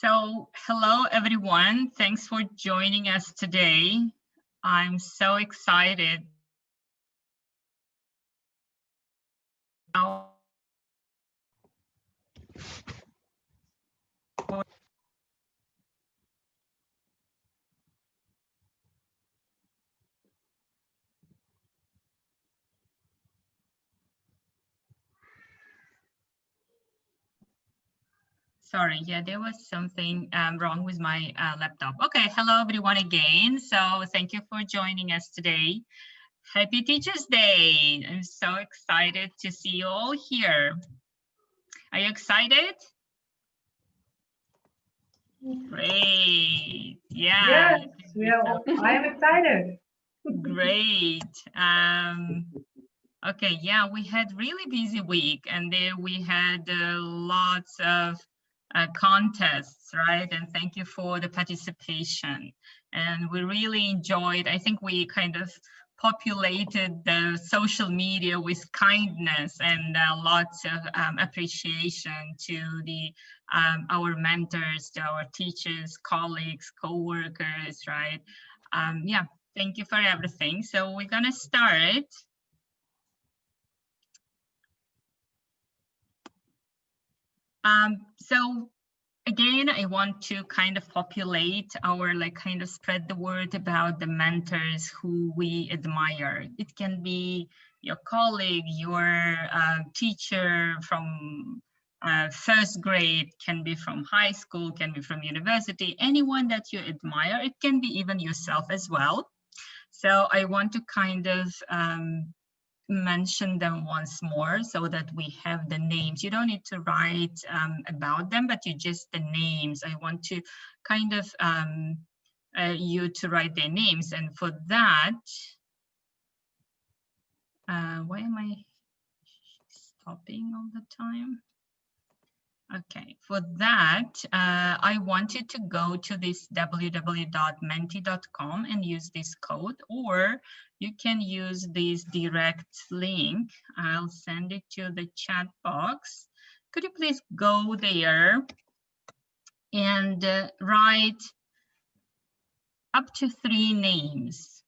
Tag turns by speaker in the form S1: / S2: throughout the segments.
S1: So, hello everyone. Thanks for joining us today. I'm so excited. Sorry, yeah, there was something wrong with my laptop. Okay, hello everyone again. So thank you for joining us today. Happy Teachers Day. I'm so excited to see you all here. Are you excited? Great. Yeah.
S2: Yes, I am excited.
S1: Great. Okay, yeah, we had really busy week and there we had lots of contests, right? And thank you for the participation. And we really enjoyed, I think we kind of populated the social media with kindness and lots of appreciation to the our mentors, to our teachers, colleagues, co-workers, right? Yeah, thank you for everything. So we're gonna start. So again, I want to kind of populate our, kind of spread the word about the mentors who we admire. It can be your colleague, your teacher from first grade, can be from high school, can be from university, anyone that you admire. It can be even yourself as well. So I want to kind of mention them once more so that we have the names. You don't need to write about them, but you just the names. I want to kind of you to write their names. And for that, why am I stopping all the time? Okay, for that, I wanted to go to this www.menti.com and use this code, or you can use this direct link. I'll send it to the chat box. Could you please go there and write up to 3 names,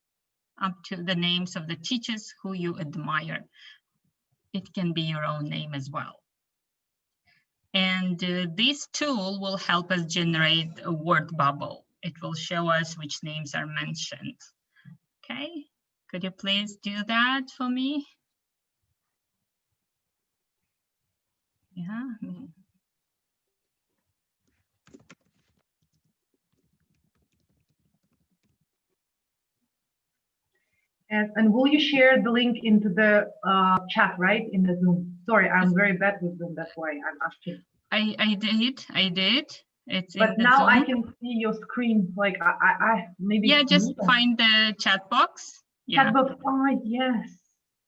S1: up to the names of the teachers who you admire. It can be your own name as well. And this tool will help us generate a word bubble. It will show us which names are mentioned. Okay, could you please do that for me? Yeah.
S2: And will you share the link into the chat, right? In the Zoom. Sorry, I'm very bad with Zoom. That's why I'm asking.
S1: I did. It's
S2: but now Zoom. I can see your screen. Like I maybe.
S1: Yeah, just find the chat box.
S2: Yeah. Chat box. Oh yes.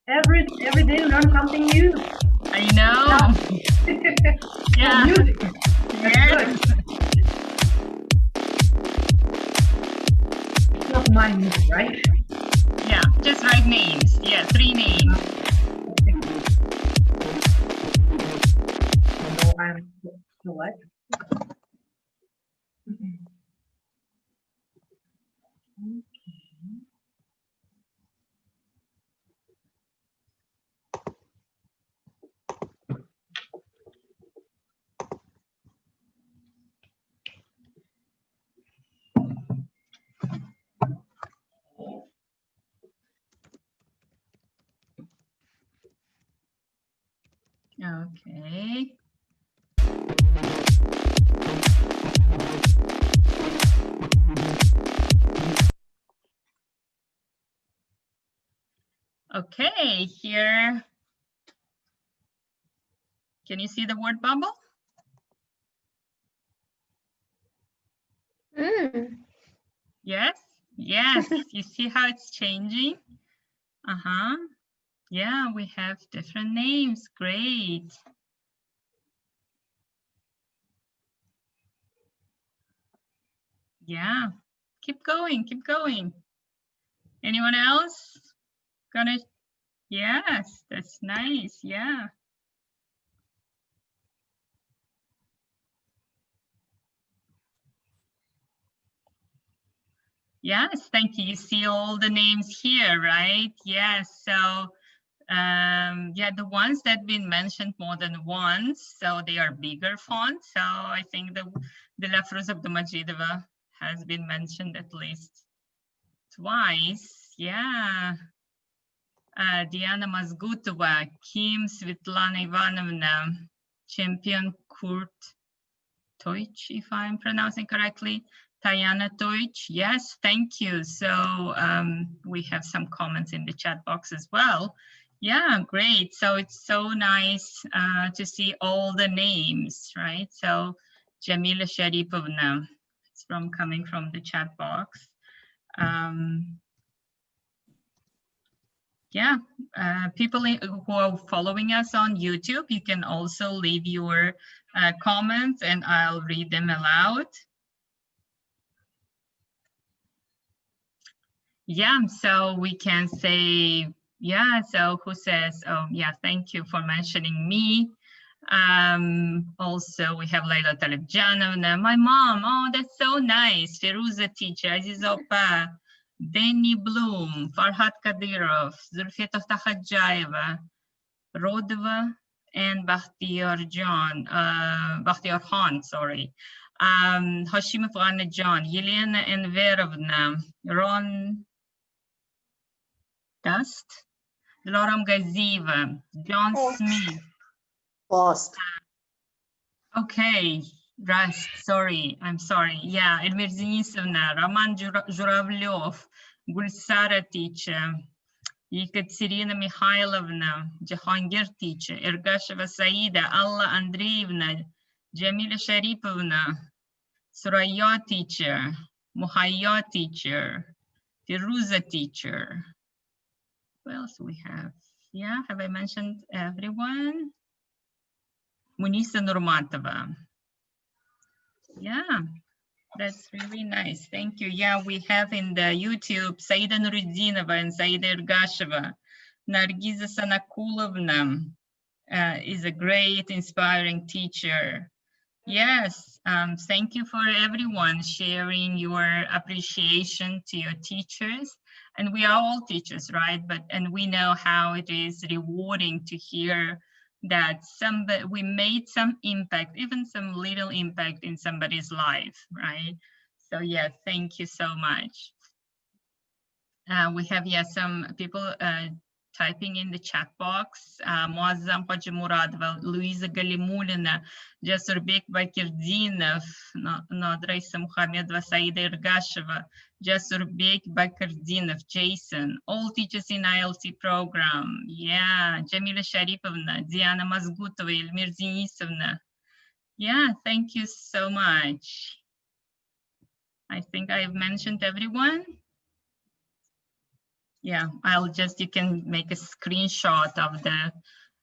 S2: Every day learn something new.
S1: I know. Yeah.
S2: Music. Yes. It's not my music, right?
S1: Yeah, just write names. Yeah, 3 names.
S2: So I'm select.
S1: Okay. Okay, here. Can you see the word bubble? Yes, yes. You see how it's changing? Uh-huh. Yeah, we have different names. Great. Yeah, keep going, keep going. Anyone else? Gonna, yes, that's nice. Yeah. Yes, thank you. You see all the names here, right? Yes, so yeah, the ones that been mentioned more than once, so they are bigger fonts. So I think the Lafruz of the Majidova has been mentioned at least twice. Yeah. Diana Mazgutova, Kim Svetlana Ivanovna, Champion Kurt Deutsch, if I'm pronouncing correctly. Tayana Deutsch, yes, thank you. So we have some comments in the chat box as well. Yeah, great. So it's so nice to see all the names, right? So Jamila Sharipovna, it's coming from the chat box. Yeah, people who are following us on YouTube, you can also leave your comments and I'll read them aloud. Yeah, so we can say, yeah, so who says, oh, yeah, thank you for mentioning me. Also, we have Laila Talibjanovna, my mom, oh, that's so nice. Firuza teacher, Aziz Opa, Danny Bloom, Farhat Kadyrov, Zulfiyat Takhaджаева, Rodova, and Bakhtiar Khan, sorry. Hashim Afghanajan, Yelena Enverovna, Ron Dust, Loram Gazieva, John Smith.
S3: Lost.
S1: Okay, Rust, sorry, I'm sorry. Yeah, Elmir Denisovna, Roman Zhuravlev, Gulsara teacher, Ekaterina Mikhailovna, Jahangir teacher, Ergasheva Saida, Alla Andreevna, Jamila Sharipovna, Suraya teacher, Muhayya teacher, Firuza teacher. What else we have? Yeah, have I mentioned everyone? Munisa Nurmatova. Yeah, that's really nice. Thank you. Yeah, we have in the YouTube Saida Nuruddinova and Saida Ergasheva. Nargiza Sanakulovna is a great, inspiring teacher. Yes, thank you for everyone sharing your appreciation to your teachers. And we are all teachers, right? And we know how it is rewarding to hear that we made some impact, even some little impact in somebody's life, right? So yeah, thank you so much. We have, some people typing in the chat box. Muazzam Haji Muradova, Luisa Galimulina, Jasurbek Bakirdinov, Nadraisa Muhamedova, Saida Ergasheva, Jasurbek Bakirdinov, Jason, all teachers in ILT program. Yeah, Jamila Sharipovna, Diana Mazgutova, Elmir Denisovna. Yeah, thank you so much. I think I've mentioned everyone. Yeah, you can make a screenshot of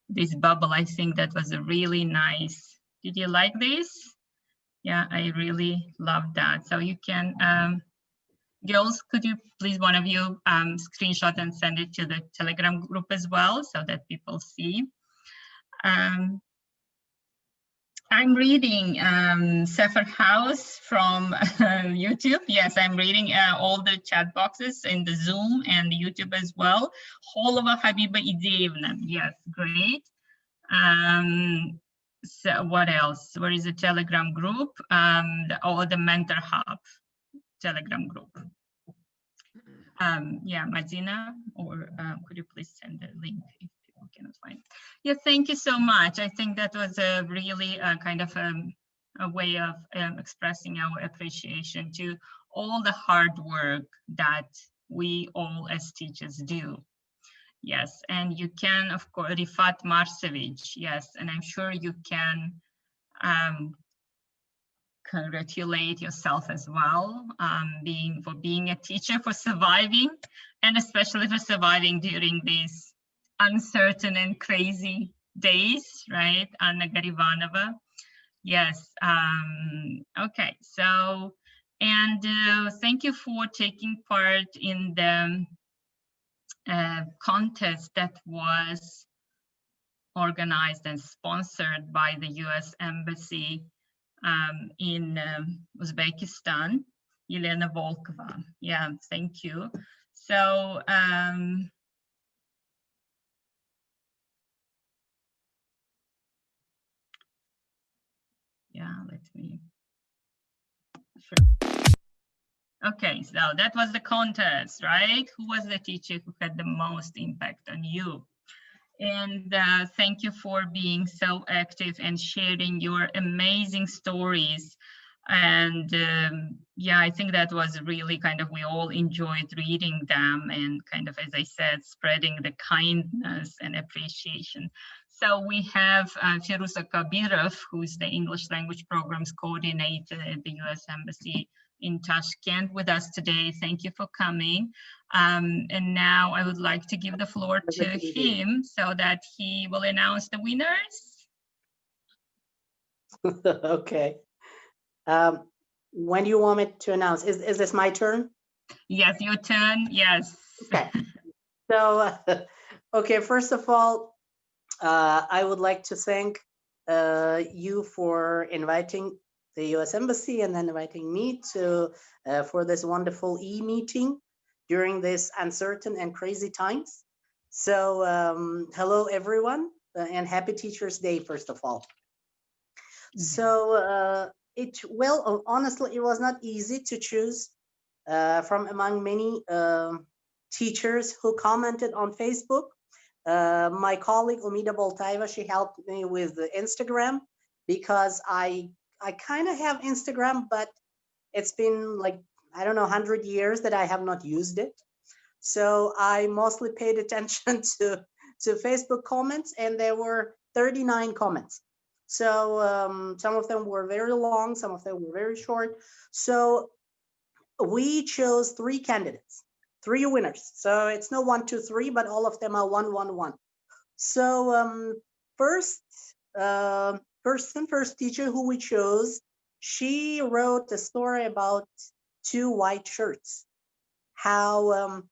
S1: this bubble. I think that was really nice. Did you like this? Yeah, I really love that. So you can, girls, could you please, one of you, screenshot and send it to the Telegram group as well so that people see. I'm reading Sefer House from YouTube. Yes, I'm reading all the chat boxes in the Zoom and the YouTube as well. Holova Habiba Ideevna. Yes, great. So what else? Where is the Telegram group? The Mentor Hub Telegram group. Yeah, Madina, or could you please send the link if people cannot find it? Yeah, thank you so much. I think that was a really kind of a way of expressing our appreciation to all the hard work that we all as teachers do. Yes, and you can, of course, Rifat Marcevic, yes, and I'm sure you can congratulate yourself as well, for being a teacher, for surviving, and especially for surviving during these uncertain and crazy days, right? Anna Garivanova. Yes. Okay. So, and thank you for taking part in the contest that was organized and sponsored by the U.S. Embassy in Uzbekistan. Yelena Volkova. Yeah, thank you. So, yeah, let me. Sure. Okay, so that was the contest, right? Who was the teacher who had the most impact on you? And thank you for being so active and sharing your amazing stories. And yeah, I think that was really kind of, we all enjoyed reading them and kind of, as I said, spreading the kindness and appreciation. So we have Firuza Kabirov, who's the English language programs coordinator at the US Embassy in Tashkent with us today. Thank you for coming. And now I would like to give the floor to him so that he will announce the winners.
S3: Okay. When do you want me to announce? Is this my turn?
S1: Yes, your turn. Yes.
S3: Okay. So, okay, first of all, I would like to thank you for inviting the US Embassy and then inviting me to for this wonderful e-meeting during this uncertain and crazy times. So, hello everyone, and happy Teachers Day, first of all. So, honestly, it was not easy to choose from among many teachers who commented on Facebook. My colleague Umida Boltaeva, she helped me with the Instagram because I kind of have Instagram, but it's been like, I don't know, 100 years that I have not used it. So I mostly paid attention to Facebook comments, and there were 39 comments. So some of them were very long, some of them were very short. So we chose 3 candidates, 3 winners. So it's no 1, 2, 3, but all of them are 1, 1, 1. So first teacher who we chose, she wrote a story about 2 white shirts. How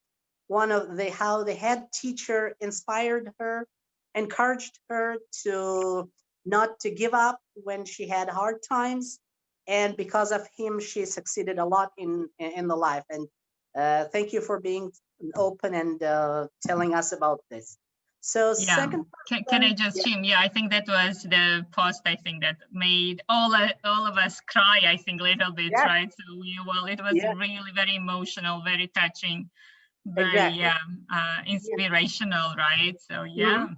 S3: how the head teacher inspired her, encouraged her to not to give up when she had hard times, and because of him she succeeded a lot in the life. And thank you for being open and telling us about this. So
S1: yeah.
S3: Second person,
S1: can I just Jim? Yeah, I think that was the post, I think, that made all of us cry, I think, a little bit, yes. Right? So it was yes. Really very emotional, very touching, very exactly. Inspirational, yes. Right? So yeah. Mm-hmm.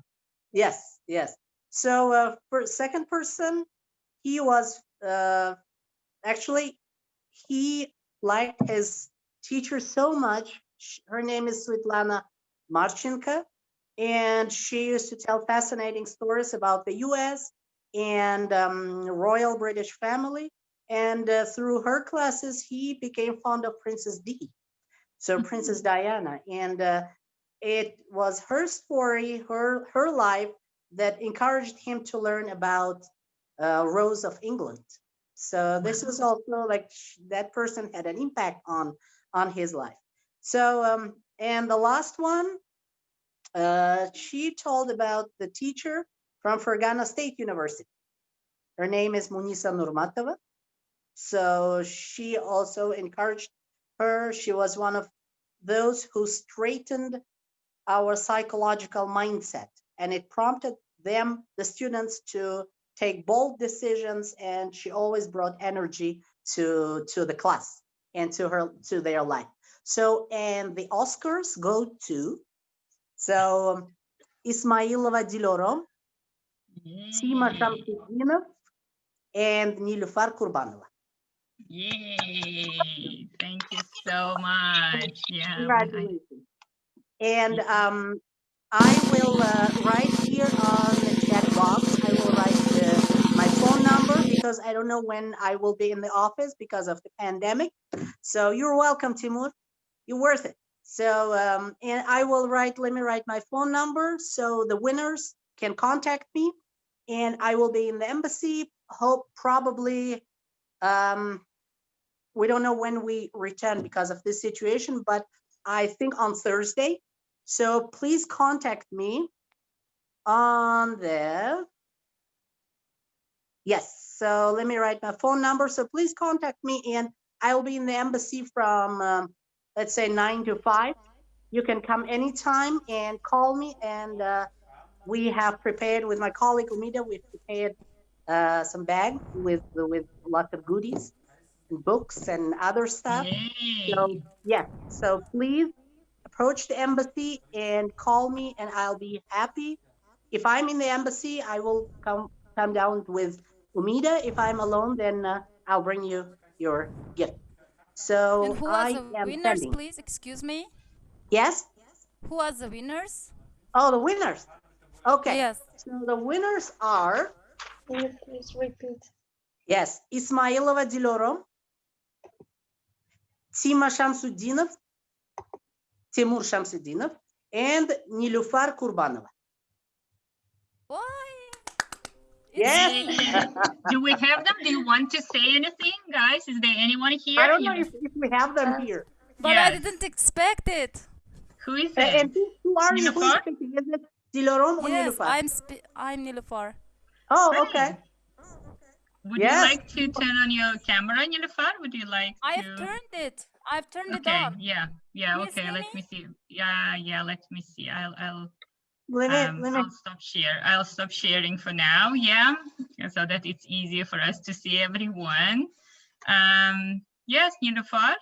S3: Yes. So for second person, he was actually, he liked his teacher so much. Her name is Svetlana Marchenko, and she used to tell fascinating stories about the US and royal British family. And through her classes, he became fond of Princess Di, so Princess Diana. And it was her story, her life, that encouraged him to learn about Rose of England. So this was also like that person had an impact on his life. So and the last one, she told about the teacher from Fergana State University. Her name is Munisa Nurmatova. So she also encouraged her. She was one of those who straightened our psychological mindset, and it prompted them, the students, to take bold decisions, and she always brought energy to the class and to their life. So, and the Oscars go to Ismailova Diloro, Sima Shamsudinov, and Nilufar Kurbanova.
S1: Yay! Thank you so much. Yeah.
S3: Congratulations. And I will write here on the chat box, I will write my phone number, because I don't know when I will be in the office because of the pandemic. So you're welcome, Timur. You're worth it. So, and I will let me write my phone number so the winners can contact me, and I will be in the embassy, probably, we don't know when we return because of this situation, but I think on Thursday. So please contact me on yes. So let me write my phone number. So please contact me, and I'll be in the embassy from, let's say 9 to 5. You can come anytime and call me. And we have prepared with my colleague Umida, we've prepared some bag with lots of goodies and books and other stuff.
S1: Yay.
S3: So yeah, so please approach the embassy and call me, and I'll be happy. If I'm in the embassy, I will come down with Umida. If I'm alone, then I'll bring you your gift. So
S4: And who are
S3: I
S4: the
S3: am
S4: winners,
S3: sending.
S4: please? Excuse me.
S3: Yes.
S4: Who are the winners?
S3: Oh, the winners. Okay.
S4: Yes.
S3: So the winners are,
S5: Can you please repeat?
S3: yes, Ismailova Dilorom, Tima Shamsuddinov, Timur Shamsuddinov, and Nilufar Kurbanova.
S4: Why?
S3: Yes.
S1: Do we have them? Do you want to say anything, guys? Is there anyone here?
S3: I don't know if we have them here.
S4: But I
S1: Yes.
S4: didn't expect it.
S1: Who is it?
S3: And who are you? Who is
S1: Nilufar?
S3: speaking? Is it Dilorom or
S4: Yes,
S3: Nilufar?
S4: I'm Nilufar.
S3: Oh,
S1: Hi.
S3: okay.
S1: Would
S3: Yes.
S1: you like to turn on your camera, Nilufar? Would you like to?
S4: I've turned it. I've turned it
S1: Okay,
S4: on.
S1: yeah,
S4: Can you
S1: okay,
S4: see
S1: let me see. Yeah, let me see. I'll
S3: Let me.
S1: I'll stop share. I'll stop sharing for now, yeah, so that it's easier for us to see everyone. Yes, Nilufar?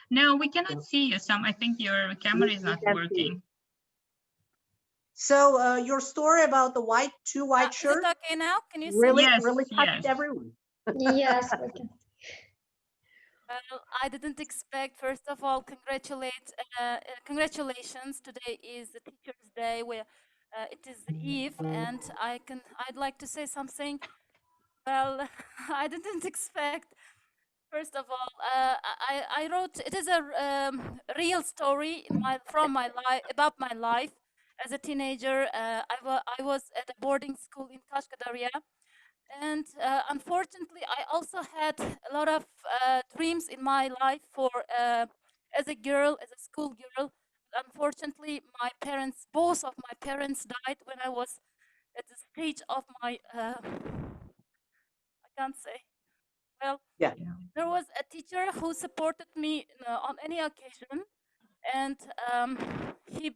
S1: No, we cannot see you. I think your camera is
S3: We
S1: not
S3: can't see
S1: working.
S3: So your story about the two white
S4: Is
S3: shirts
S4: it okay now? Can you see?
S3: really,
S1: Yes,
S3: really touched
S1: yes.
S3: everyone.
S5: Yes, we can.
S4: Well, I didn't expect. First of all, congratulations. Today is the Teachers' Day, where it is the eve, and I'd like to say something. Well, I didn't expect. First of all, I wrote. It is a real story from my life, about my life as a teenager. I was at a boarding school in Kashkadaria. And unfortunately, I also had a lot of dreams in my life as a girl, as a school girl. Unfortunately, both of my parents died when I was at the stage of my, I can't say. Well,
S3: Yeah.
S4: there was a teacher who supported me on any occasion, and he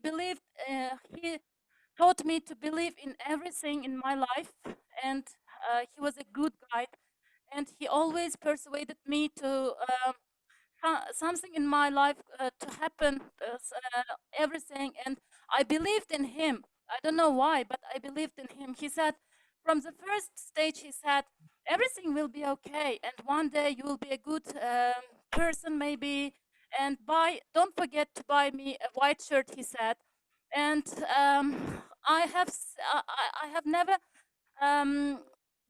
S4: taught me to believe in everything in my life, and he was a good guide, and he always persuaded me to something in my life to happen, everything, and I believed in him. I don't know why, but I believed in him. He said, from the first stage, he said, everything will be okay, and one day you will be a good person, maybe, and don't forget to buy me a white shirt, he said. And I have never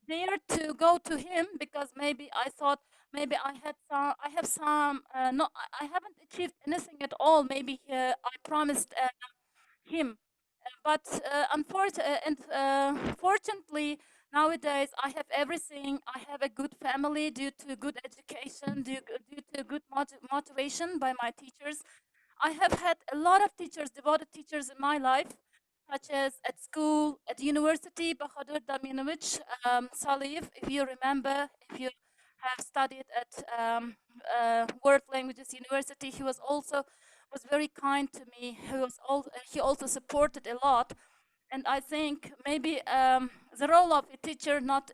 S4: dared to go to him, because maybe I thought maybe I have some no, I haven't achieved anything at all. Maybe I promised him, but fortunately nowadays I have everything. I have a good family due to good education, due to good motivation by my teachers. I have had a lot of teachers, devoted teachers in my life, such as at school, at university, Bahadur Daminovich Saliyev, if you remember, if you have studied at World Languages University, he was very kind to me. He also supported a lot, and I think maybe the role of a teacher not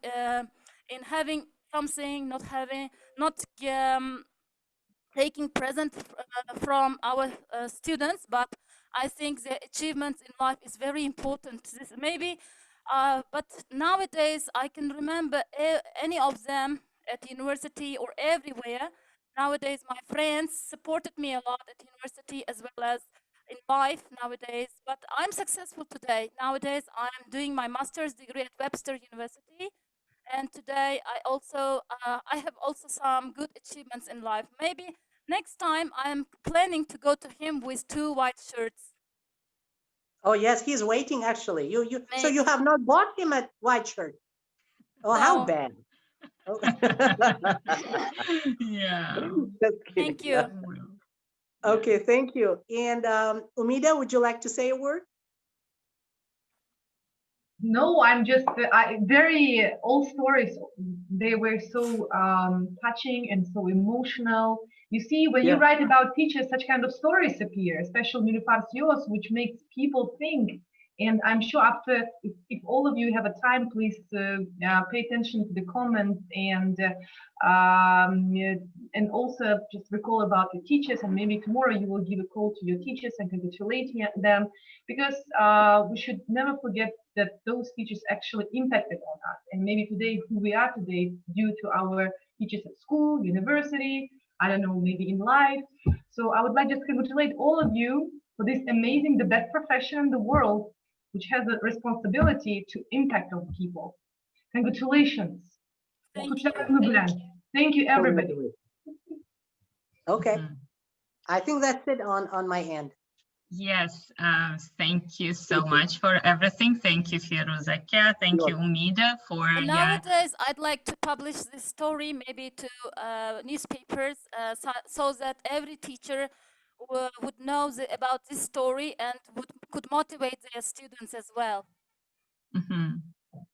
S4: in having something, not taking present from our students, but I think the achievements in life is very important. But nowadays I can remember any of them at university or everywhere. Nowadays my friends supported me a lot at university as well as in life nowadays, but I'm successful today. Nowadays I'm doing my master's degree at Webster University, and today I have also some good achievements in life. Maybe next time I'm planning to go to him with 2 white shirts.
S3: Oh yes, he's waiting actually. So you
S4: Maybe.
S3: have not bought him a white shirt. Oh, how
S4: No.
S3: bad. Oh.
S1: Yeah.
S3: Just kidding.
S4: Thank you.
S3: Okay, thank you. And Umida, would you like to say a word?
S2: No, I'm just very old stories. They were so touching and so emotional. You see, when you
S3: Yeah.
S2: write about teachers, such kind of stories appear, especially Nilüfer's yours, which makes people think. And I'm sure after, if all of you have a time, please pay attention to the comments and also just recall about your teachers. And maybe tomorrow you will give a call to your teachers and congratulate them, because we should never forget that those teachers actually impacted on us. And maybe today, who we are today, due to our teachers at school, university, I don't know, maybe in life. So I would like to congratulate all of you for this amazing, the best profession in the world, which has the responsibility to impact on people. Congratulations.
S4: Thank you.
S2: Thank you, everybody.
S3: Okay,
S1: Mhm.
S3: I think that's it on my end.
S1: Yes, thank you so much for everything. Thank you, Firuzakya. Thank you, Umida, for
S4: And nowadays, I'd like to publish this story maybe to newspapers so that every teacher would know about this story and could motivate their students as well.
S1: Mhm.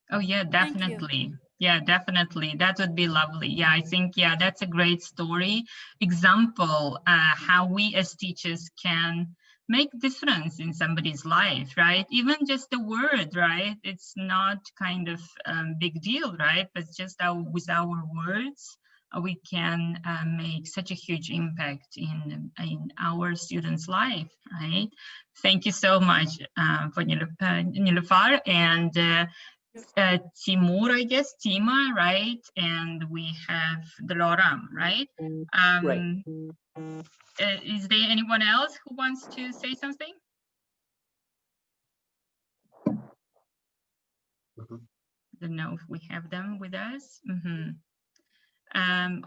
S1: Oh yeah,
S4: Thank you.
S1: definitely. Yeah, definitely. That would be lovely. Yeah, I think, yeah, that's a great story. Example, how we as teachers can make difference in somebody's life, right? Even just a word, right? It's not kind of big deal, right? But just with our words, we can make such a huge impact in our students' life, right? Thank you so much for Nilüfer and Timur, I guess, Tima, right? And we have Gloram, right?
S3: Right.
S1: Is there anyone else who wants to say something? Don't know if we have them with us.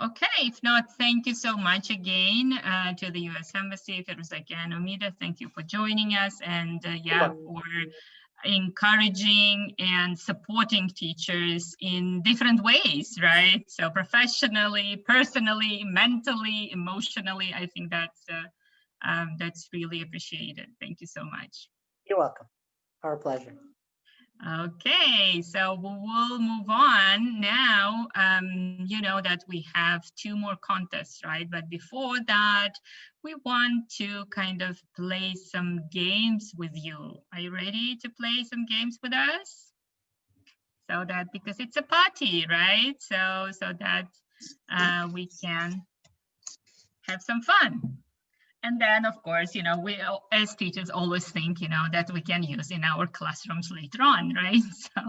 S1: Okay, if not, thank you so much again to the U.S. Embassy, Firuzakya and Umida. Thank you for joining us, and yeah, for encouraging and supporting teachers in different ways, right? So professionally, personally, mentally, emotionally, I think that's really appreciated. Thank you so much.
S3: You're welcome. Our pleasure.
S1: Okay, so we will move on now. You know that we have 2 more contests, right? But before that, we want to kind of play some games with you. Are you ready to play some games with us? So that, because it's a party, right? So that we can have some fun. And then, of course, you know, we as teachers always think, you know, that we can use in our classrooms later on, right? So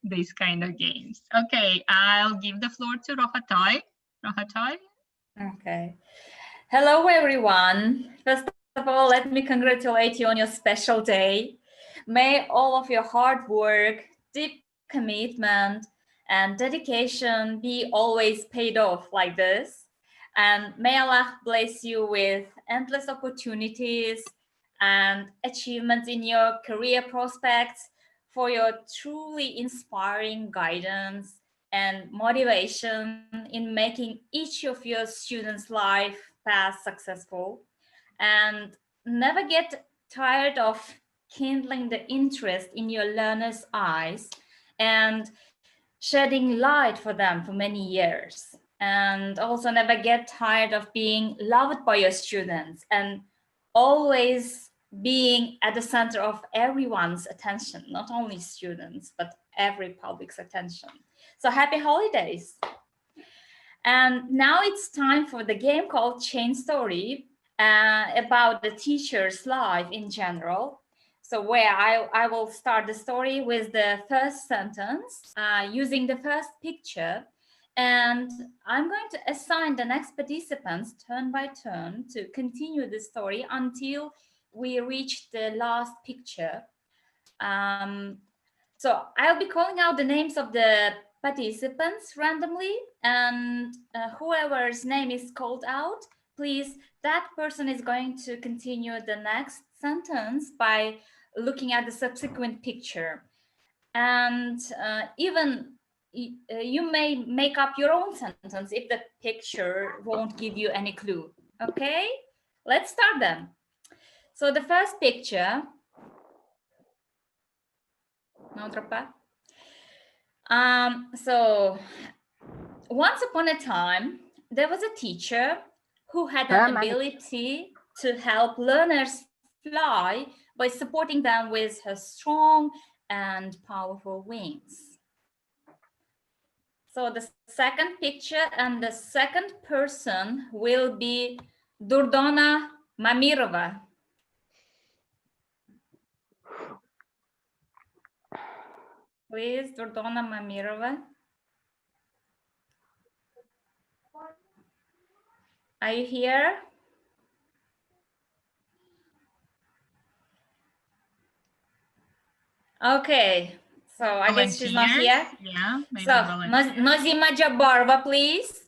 S1: these kind of games. Okay, I'll give the floor to Rohatay. Rohatay?
S6: Okay. Hello, everyone. First of all, let me congratulate you on your special day. May all of your hard work, deep commitment, and dedication be always paid off like this. And may Allah bless you with endless opportunities and achievements in your career prospects, for your truly inspiring guidance and motivation in making each of your students' life path successful. And never get tired of kindling the interest in your learners' eyes and shedding light for them for many years. And also never get tired of being loved by your students and always being at the center of everyone's attention, not only students, but every public's attention. So happy holidays. And now it's time for the game called Chain Story, about the teacher's life in general. So where I will start the story with the first sentence, using the first picture. And I'm going to assign the next participants turn by turn to continue the story until we reach the last picture. So I'll be calling out the names of the participants randomly, and whoever's name is called out, please, that person is going to continue the next sentence by looking at the subsequent picture. And even you may make up your own sentence if the picture won't give you any clue. Okay, let's start then. So the first picture Nautrapa. So once upon a time, there was a teacher who had an ability to help learners fly by supporting them with her strong and powerful wings. So the second picture and the second person will be Durdona Mamirova. Please, Durdona Mamirova. Are you here? Okay, so I guess she's not here.
S1: Volunteers? Yeah, maybe
S6: So
S1: volunteers.
S6: Nozima Jabarova, please.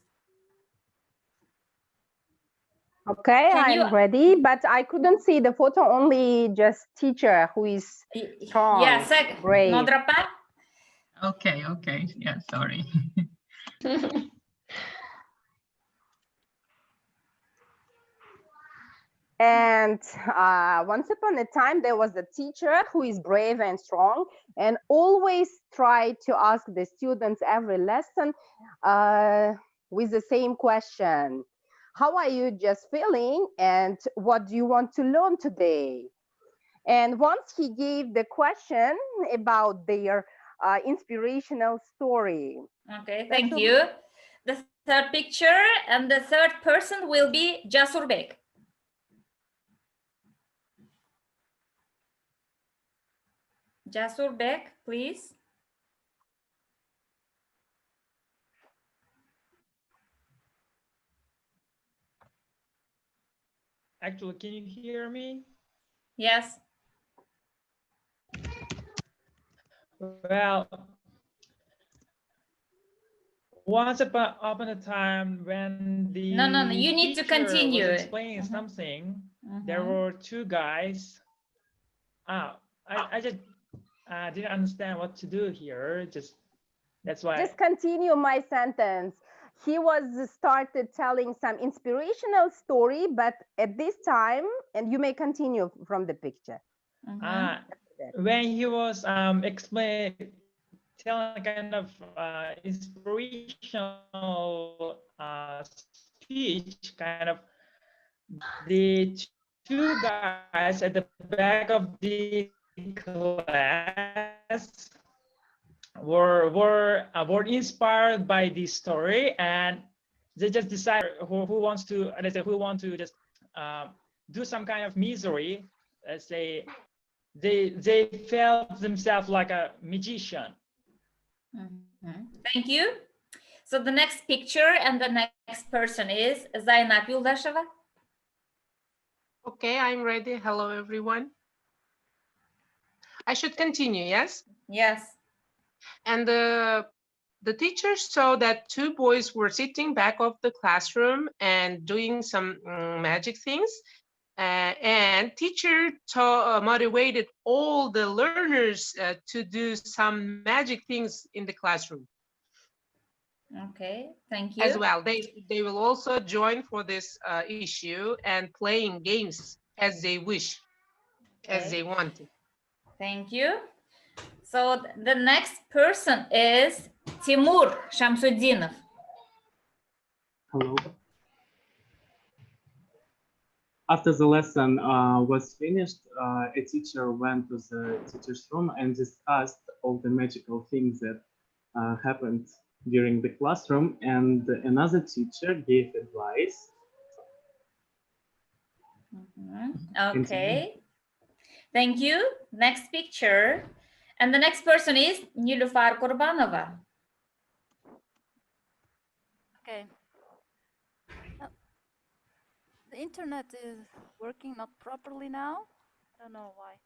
S7: Okay,
S6: Can you-
S7: I'm ready, but I couldn't see the photo, only just teacher who is strong,
S6: Yeah,
S7: brave.
S6: Nodrapa.
S1: Okay, okay. Yeah, sorry.
S7: And once upon a time, there was a teacher who is brave and strong and always try to ask the students every lesson with the same question. How are you just feeling and what do you want to learn today? And once he gave the question about their inspirational story.
S6: Okay, thank you. The third picture and the third person will be Jasurbek. Jasurbek, please.
S8: Actually, can you hear me?
S6: Yes.
S8: Well, once upon a time when the
S6: No, you need to
S8: teacher
S6: continue.
S8: was explaining something, there were two guys. I just didn't understand what to do here. That's why.
S7: Just continue my sentence. He was started telling some inspirational story, but at this time, and you may continue from the picture.
S8: When he was telling kind of inspirational speech, kind of the two guys at the back of the class were inspired by this story, and they just decided who wants to, let's say, who want to just do some kind of misery. Let's say they felt themselves like a magician.
S6: Thank you. So the next picture and the next person is Zainab Yuldasheva.
S9: Okay, I'm ready. Hello, everyone. I should continue, yes?
S6: Yes.
S9: And the teacher saw that two boys were sitting back of the classroom and doing some magic things. And teacher motivated all the learners to do some magic things in the classroom.
S6: Okay, thank you.
S9: As well, they will also join for this issue and playing games as they wish, as they want.
S6: Thank you. So the next person is Timur Shamsuddinov.
S10: Hello. After the lesson was finished, a teacher went to the teacher's room and discussed all the magical things that happened during the classroom, and another teacher gave advice.
S6: Okay, thank you. Next picture. And the next person is Nilufar Kurbanova.
S4: Okay. The internet is working not properly now. I don't know why.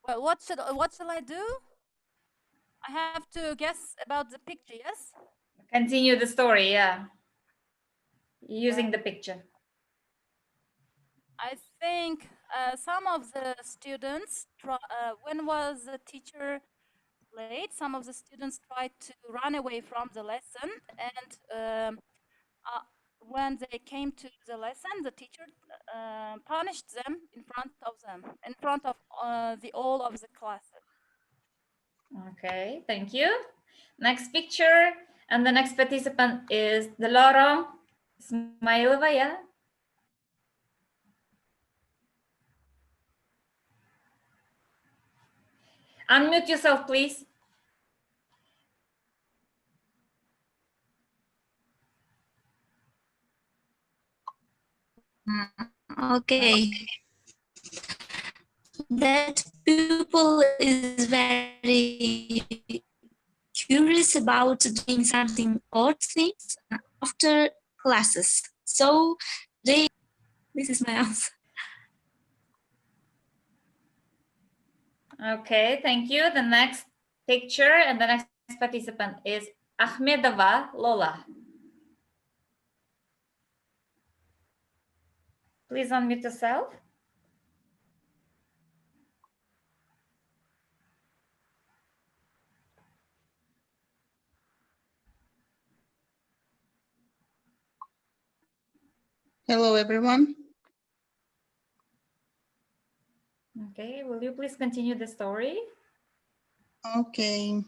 S4: Well, what shall I do? I have to guess about the picture, yes?
S6: Continue the story, yeah. Using the picture.
S4: I think some of the students, when was the teacher late, some of the students tried to run away from the lesson, and when they came to the lesson, the teacher punished them in front of all of the classes.
S6: Okay, thank you. Next picture, and the next participant is Delora Ismailova, yeah? Unmute yourself, please.
S11: Okay. That pupil is very curious about doing something odd things after classes. So this is my answer.
S6: Okay, thank you. The next picture and the next participant is Ahmedova Lola. Please unmute yourself.
S12: Hello, everyone.
S6: Okay, will you please continue the story?
S12: Okay.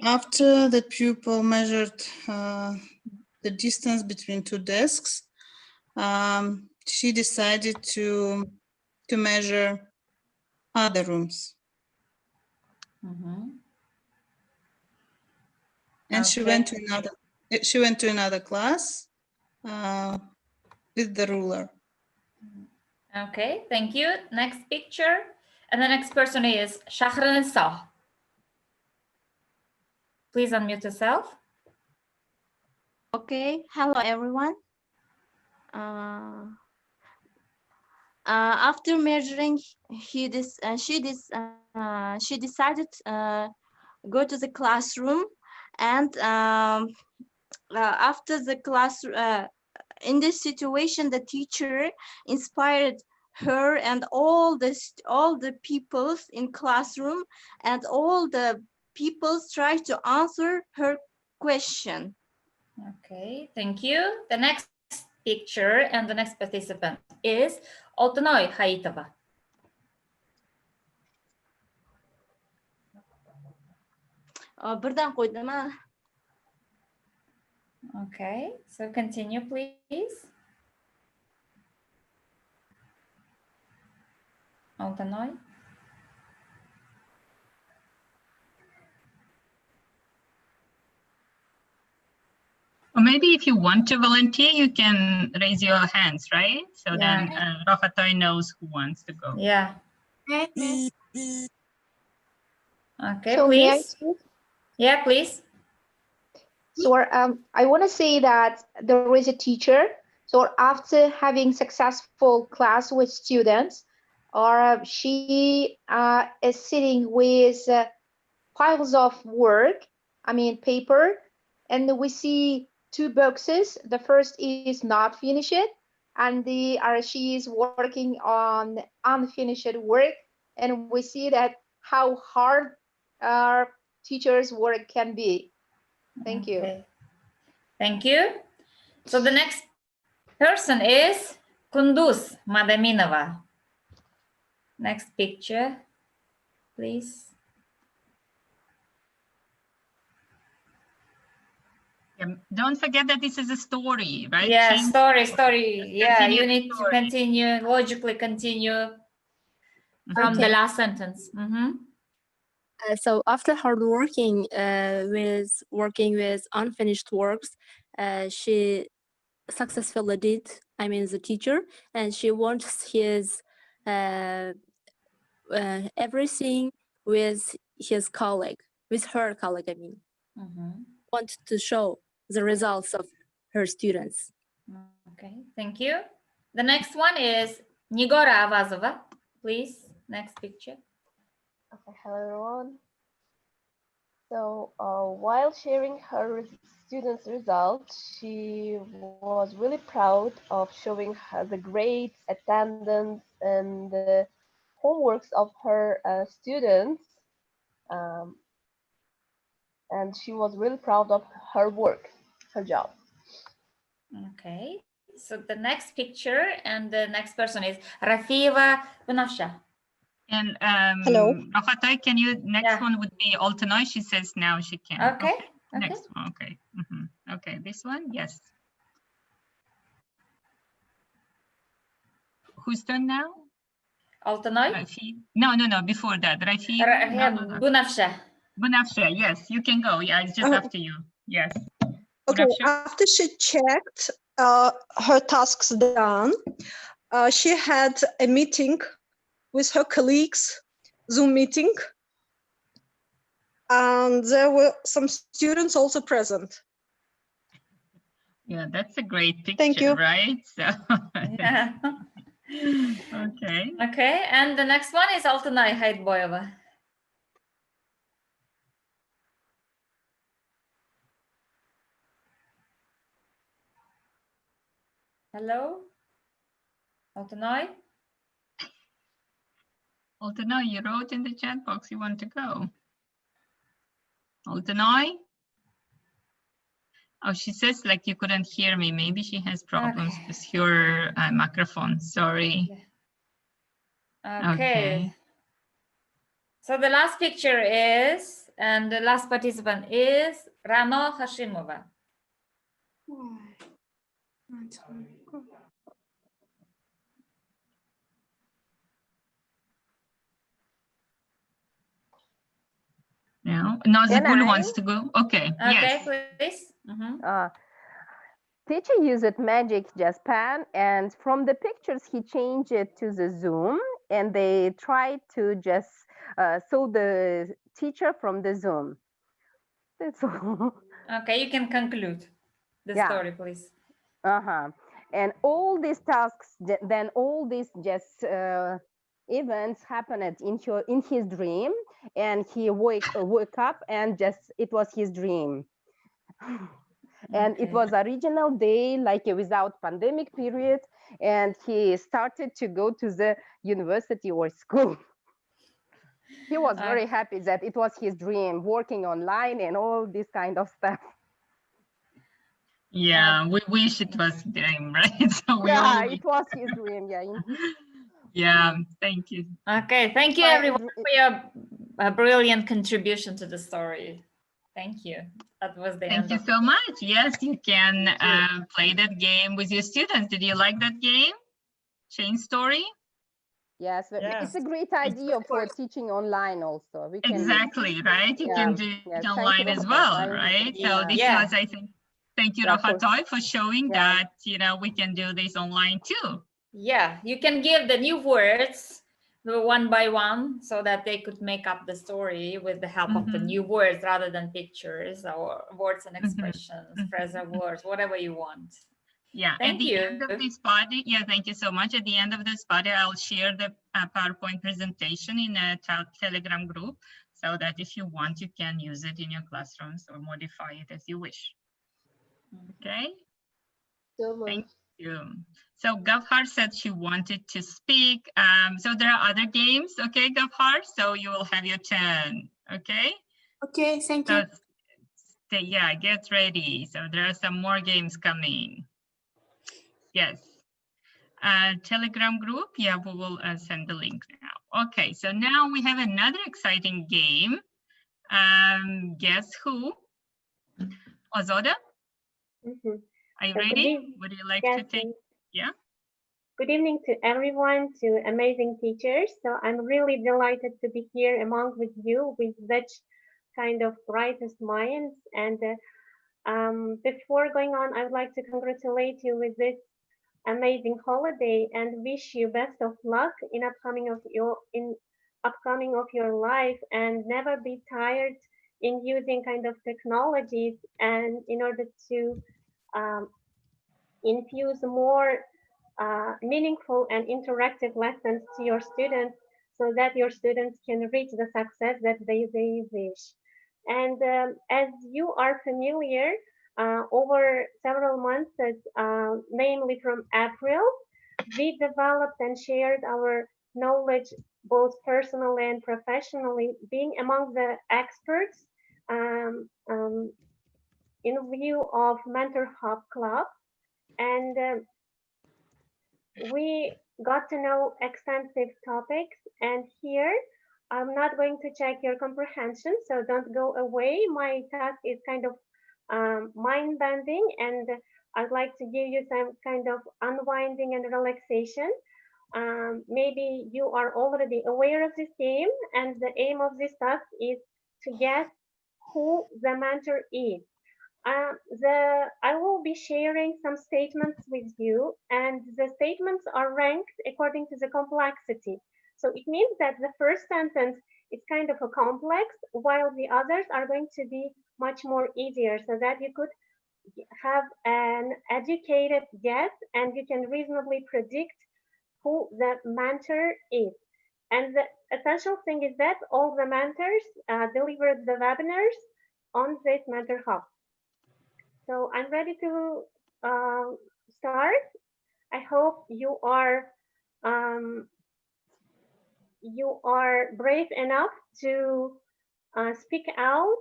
S12: After the pupil measured the distance between two desks, she decided to measure other rooms. And she went to another class with the ruler.
S6: Okay, thank you. Next picture. And the next person is Shahranisa. Please unmute yourself.
S13: Okay, hello everyone. After measuring, she decided go to the classroom, and after the class, in this situation, the teacher inspired her and all the peoples in classroom, and all the peoples tried to answer her question.
S6: Okay, thank you. The next picture and the next participant is Oltanoy Haitova.
S13: Birden koydum ha.
S6: Okay, so continue, please. Oltanoy.
S1: Or maybe if you want to volunteer, you can raise your hands, right? So then Rafatoy knows who wants to go.
S6: Yeah. Okay,
S5: So may I
S6: please.
S5: speak?
S6: Yeah, please.
S5: So I want to say that there is a teacher. So after having successful class with students, or she is sitting with piles of work, I mean paper, and we see two boxes. The first is not finished, and she is working on unfinished work, and we see that how hard our teachers' work can be. Thank you.
S6: Okay. Thank you. So the next person is Kunduz Madaminova. Next picture, please.
S1: Don't forget that this is a story, right?
S6: Yeah,
S1: Change
S6: story. Yeah,
S1: continue
S6: you
S1: the
S6: need to
S1: story.
S6: continue, logically continue from the
S14: Okay.
S6: last sentence.
S14: So after hard working with unfinished works, she successfully did, the teacher, and she wants his everything with her colleague, want to show the results of her students.
S6: Okay, thank you. The next one is Nigora Avazova. Please, next picture.
S15: Okay, hello everyone. So while sharing her students' results, she was really proud of showing her the grades, attendance, and the homeworks of her students. And she was really proud of her work, her job.
S6: Okay, so the next picture and the next person is Rafieva Bunafsha.
S1: And
S16: Hello.
S1: Rafatay, can you, next one would be Altanay. She says now she can.
S6: Okay.
S1: Next one, okay. Okay, this one, yes. Whose turn now?
S6: Altanay?
S1: No, before that, Rafi.
S6: Bunafsha.
S1: Bunafsha, yes, you can go. Yeah, it's just after you. Yes.
S16: Okay,
S1: Bunafsha?
S16: after she checked her tasks done, she had a meeting with her colleagues, Zoom meeting, and there were some students also present.
S1: Yeah, that's a great picture,
S16: Thank you.
S1: right? So,
S6: Yeah.
S1: okay.
S6: Okay, and the next one is Altanay Haidboyeva. Hello? Altanay?
S1: Altanay, you wrote in the chat box you want to go. Altanay? Oh, she says like you couldn't hear me. Maybe she has problems with your microphone. Sorry.
S6: Okay. So the last picture is, and the last participant is Rano Hashimova.
S1: No,
S7: Can
S1: Nazigul
S7: I?
S1: wants to go. Okay, yes.
S6: Okay, please.
S7: Teacher used Magic Japan, and from the pictures he changed it to the Zoom, and they tried to just show the teacher from the Zoom. That's all.
S6: Okay, you can conclude the story, please.
S7: And all these tasks, then all these just events happened in his dream, and he woke up and just it was his dream. And it was original day, like without pandemic period, and he started to go to the university or school. He was very happy that it was his dream, working online and all this kind of stuff.
S1: Yeah, we wish it was dream, right? So we
S7: Yeah,
S1: all
S7: it was his dream. Yeah.
S1: Yeah, thank you.
S6: Okay, thank you everyone for your brilliant contribution to the story. Thank you. That was the end.
S1: Thank you so much. Yes, you can play that game with your students. Did you like that game? Chain Story?
S7: Yes, it's a great idea for teaching online also. We can
S1: Exactly, right? You can do it online as well, right? So this was, I think, thank you, Rafatay, for showing that, you know, we can do this online too.
S6: Yeah, you can give the new words one by one so that they could make up the story with the help of the new words rather than pictures or words and expressions, phrasal words, whatever you want.
S1: Yeah, at the end of this party, thank you so much. At the end of this party, I'll share the PowerPoint presentation in a Telegram group so that if you want, you can use it in your classrooms or modify it as you wish. Okay? Thank you. So Gavhar said she wanted to speak. So there are other games, okay, Gavhar? So you will have your turn, okay?
S17: Okay, thank you.
S1: Yeah, get ready. So there are some more games coming. Yes. Telegram group, yeah, we will send the link now. Okay, so now we have another exciting game. Guess who? Ozoda? Are you ready? Would you like to take? Yeah.
S18: Good evening to everyone, to amazing teachers. So I'm really delighted to be here among with you with such kind of brightest minds. And before going on, I would like to congratulate you with this amazing holiday and wish you best of luck in upcoming of your life, and never be tired in using kind of technologies and in order to infuse more meaningful and interactive lessons to your students so that your students can reach the success that they wish. And as you are familiar, over several months, namely from April, we developed and shared our knowledge both personally and professionally, being among the experts in view of Mentor Hub Club. And we got to know extensive topics. And here, I'm not going to check your comprehension, so don't go away. My task is kind of mind bending, and I'd like to give you some kind of unwinding and relaxation. Maybe you are already aware of this game, and the aim of this task is to guess who the mentor is. I will be sharing some statements with you, and the statements are ranked according to the complexity. So it means that the first sentence is kind of a complex, while the others are going to be much more easier, so that you could have an educated guess and you can reasonably predict who the mentor is. And the essential thing is that all the mentors delivered the webinars on this Mentor Hub. So I'm ready to start. I hope you are brave enough to speak out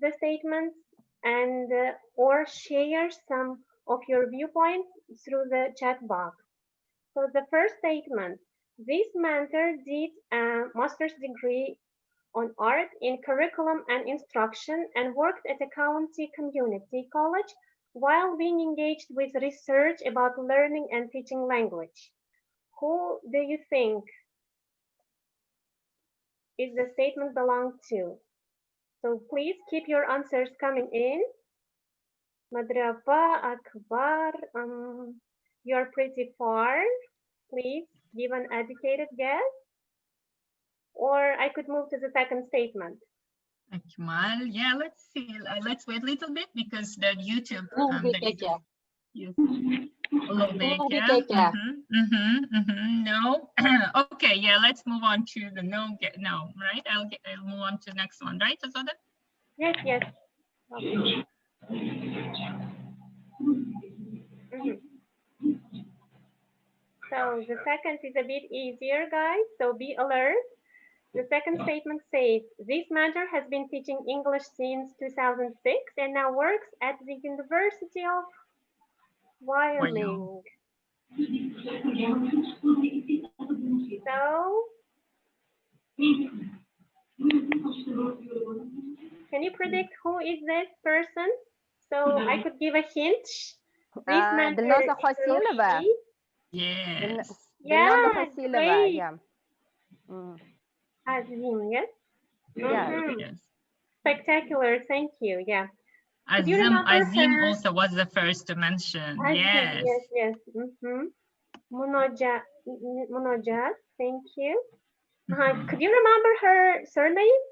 S18: the statements and or share some of your viewpoints through the chat box. So the first statement, this mentor did a master's degree on art in curriculum and instruction and worked at a county community college while being engaged with research about learning and teaching language. Who do you think is the statement belong to? So please keep your answers coming in. Madrapa, Akbar, you're pretty far. Please give an educated guess. Or I could move to the second statement.
S1: Akmal, yeah, let's see. Let's wait a little bit because the YouTube. No. Okay, yeah, let's move on to the no, right? I'll move on to the next one, right, Azoda?
S18: Yes, yes. Okay. So the second is a bit easier, guys, so be alert. The second statement says, this mentor has been teaching English since 2006 and now works at the University of Wyoming. So, can you predict who is this person? So I could give a hint. This mentor is
S1: yes.
S18: Yeah, great.
S7: Yeah.
S18: Azim, yes?
S7: Yeah.
S1: Yes.
S18: Spectacular, thank you, yeah.
S1: Azim also was the first to mention,
S18: Azim,
S1: yes.
S18: Yes. Munojat, thank you. Could you remember her surname?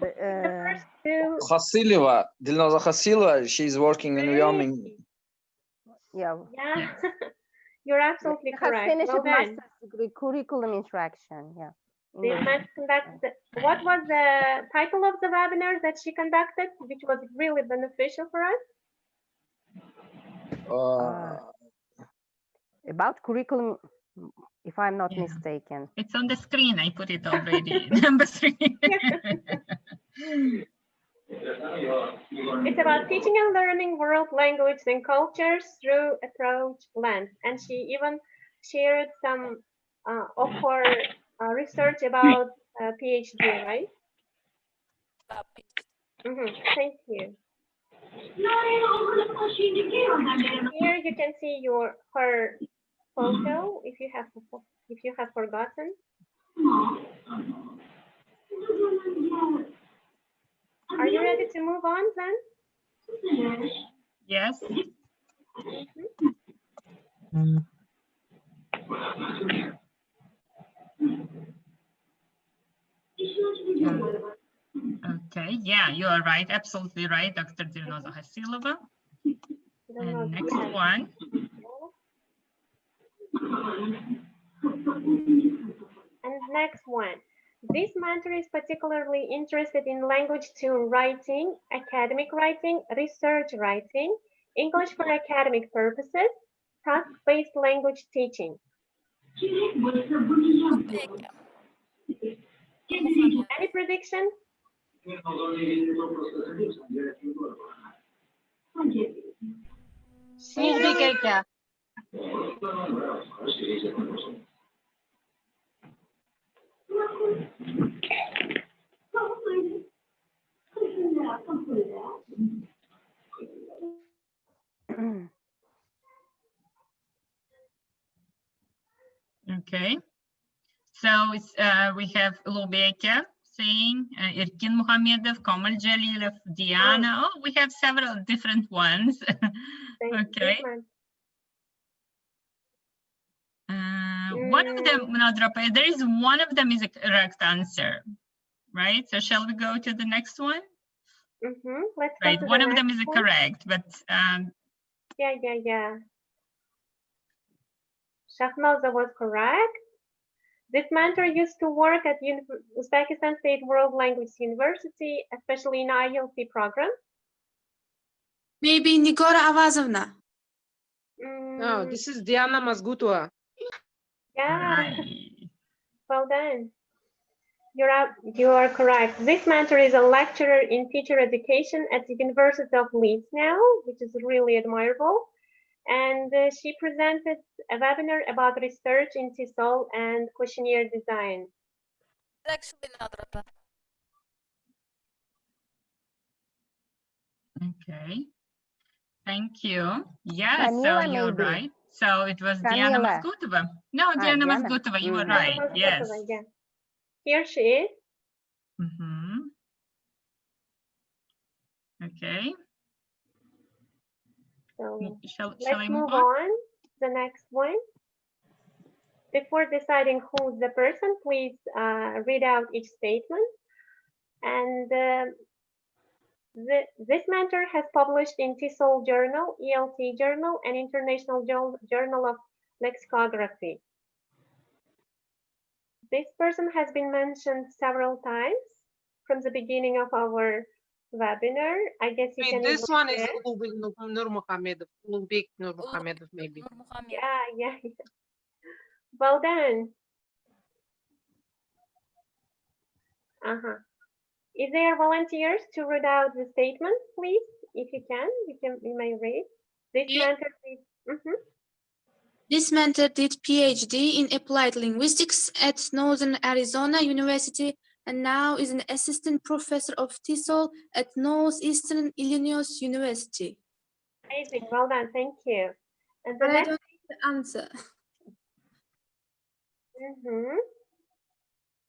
S18: The first two.
S17: Khasilova, Dilnoza Khasilova, she's working in Wyoming.
S7: Yeah.
S18: Yeah, you're absolutely correct.
S7: Finished
S18: Well done.
S7: master's degree, curriculum instruction. Yeah.
S18: They must conduct what was the title of the webinar that she conducted, which was really beneficial for us?
S7: About curriculum, if I'm not mistaken.
S1: It's on the screen. I put it already. Number 3.
S18: It's about teaching and learning world language and cultures through approach lens. And she even shared some of her research about PhD, right? Thank you. Here you can see her photo if you have forgotten. Are you ready to move on then?
S1: Yes. Okay, yeah, you are right, absolutely right, Dr. Dilnoza Khasilova. And next one.
S18: And next one. This mentor is particularly interested in language 2 writing, academic writing, research writing, English for academic purposes, task-based language teaching. Any prediction?
S1: Okay. So it's, we have Lubeka saying, Irkin Muhamedov, Kamal Jalilov, Diana. Oh, we have several different ones. Okay. One of them, Nadrapa, there is one of them is a correct answer, right? So shall we go to the next one?
S18: Let's
S1: Right,
S18: go to
S1: one
S18: the
S1: of them
S18: next
S1: is
S18: one.
S1: correct, but
S18: Yeah. Shahnaza was correct. This mentor used to work at Uzbekistan State World Language University, especially in IELTS program.
S19: Maybe Nigora Avazovna.
S9: No, this is Diana Mazgutova.
S18: Yeah, well done. You are correct. This mentor is a lecturer in teacher education at the University of Leeds now, which is really admirable. And she presented a webinar about research in TESOL and questionnaire design.
S4: Actually, Nadrapa.
S1: okay. Thank you. Yeah, so
S7: Camila,
S1: you're
S7: maybe.
S1: right. So it was Diana
S7: Camila.
S1: Mazgutova. No, Diana
S7: Diana.
S1: Mazgutova, you were
S7: Mm.
S1: right.
S18: Diana
S1: Yes.
S18: Mazgutova, yeah. Here she is.
S1: Okay.
S18: So
S1: Shall
S18: let's
S1: I
S18: move on to the next one. Before deciding who's the person, please read out each statement. And this mentor has published in TESOL Journal, ELT Journal, and International Journal of Lexicography. This person has been mentioned several times from the beginning of our webinar. I guess you can
S9: This
S18: even
S9: one is
S18: guess.
S9: Nur Muhamedov, Lubek Nur Muhamedov, maybe.
S18: Yeah. Well done. Is there volunteers to read out the statement, please? If you can, you may read. This mentor, please.
S19: This mentor did PhD in applied linguistics at Northern Arizona University and now is an assistant professor of TESOL at Northeastern Illinois University.
S18: Amazing, well done, thank you. And
S19: But I
S18: next,
S19: don't know the answer.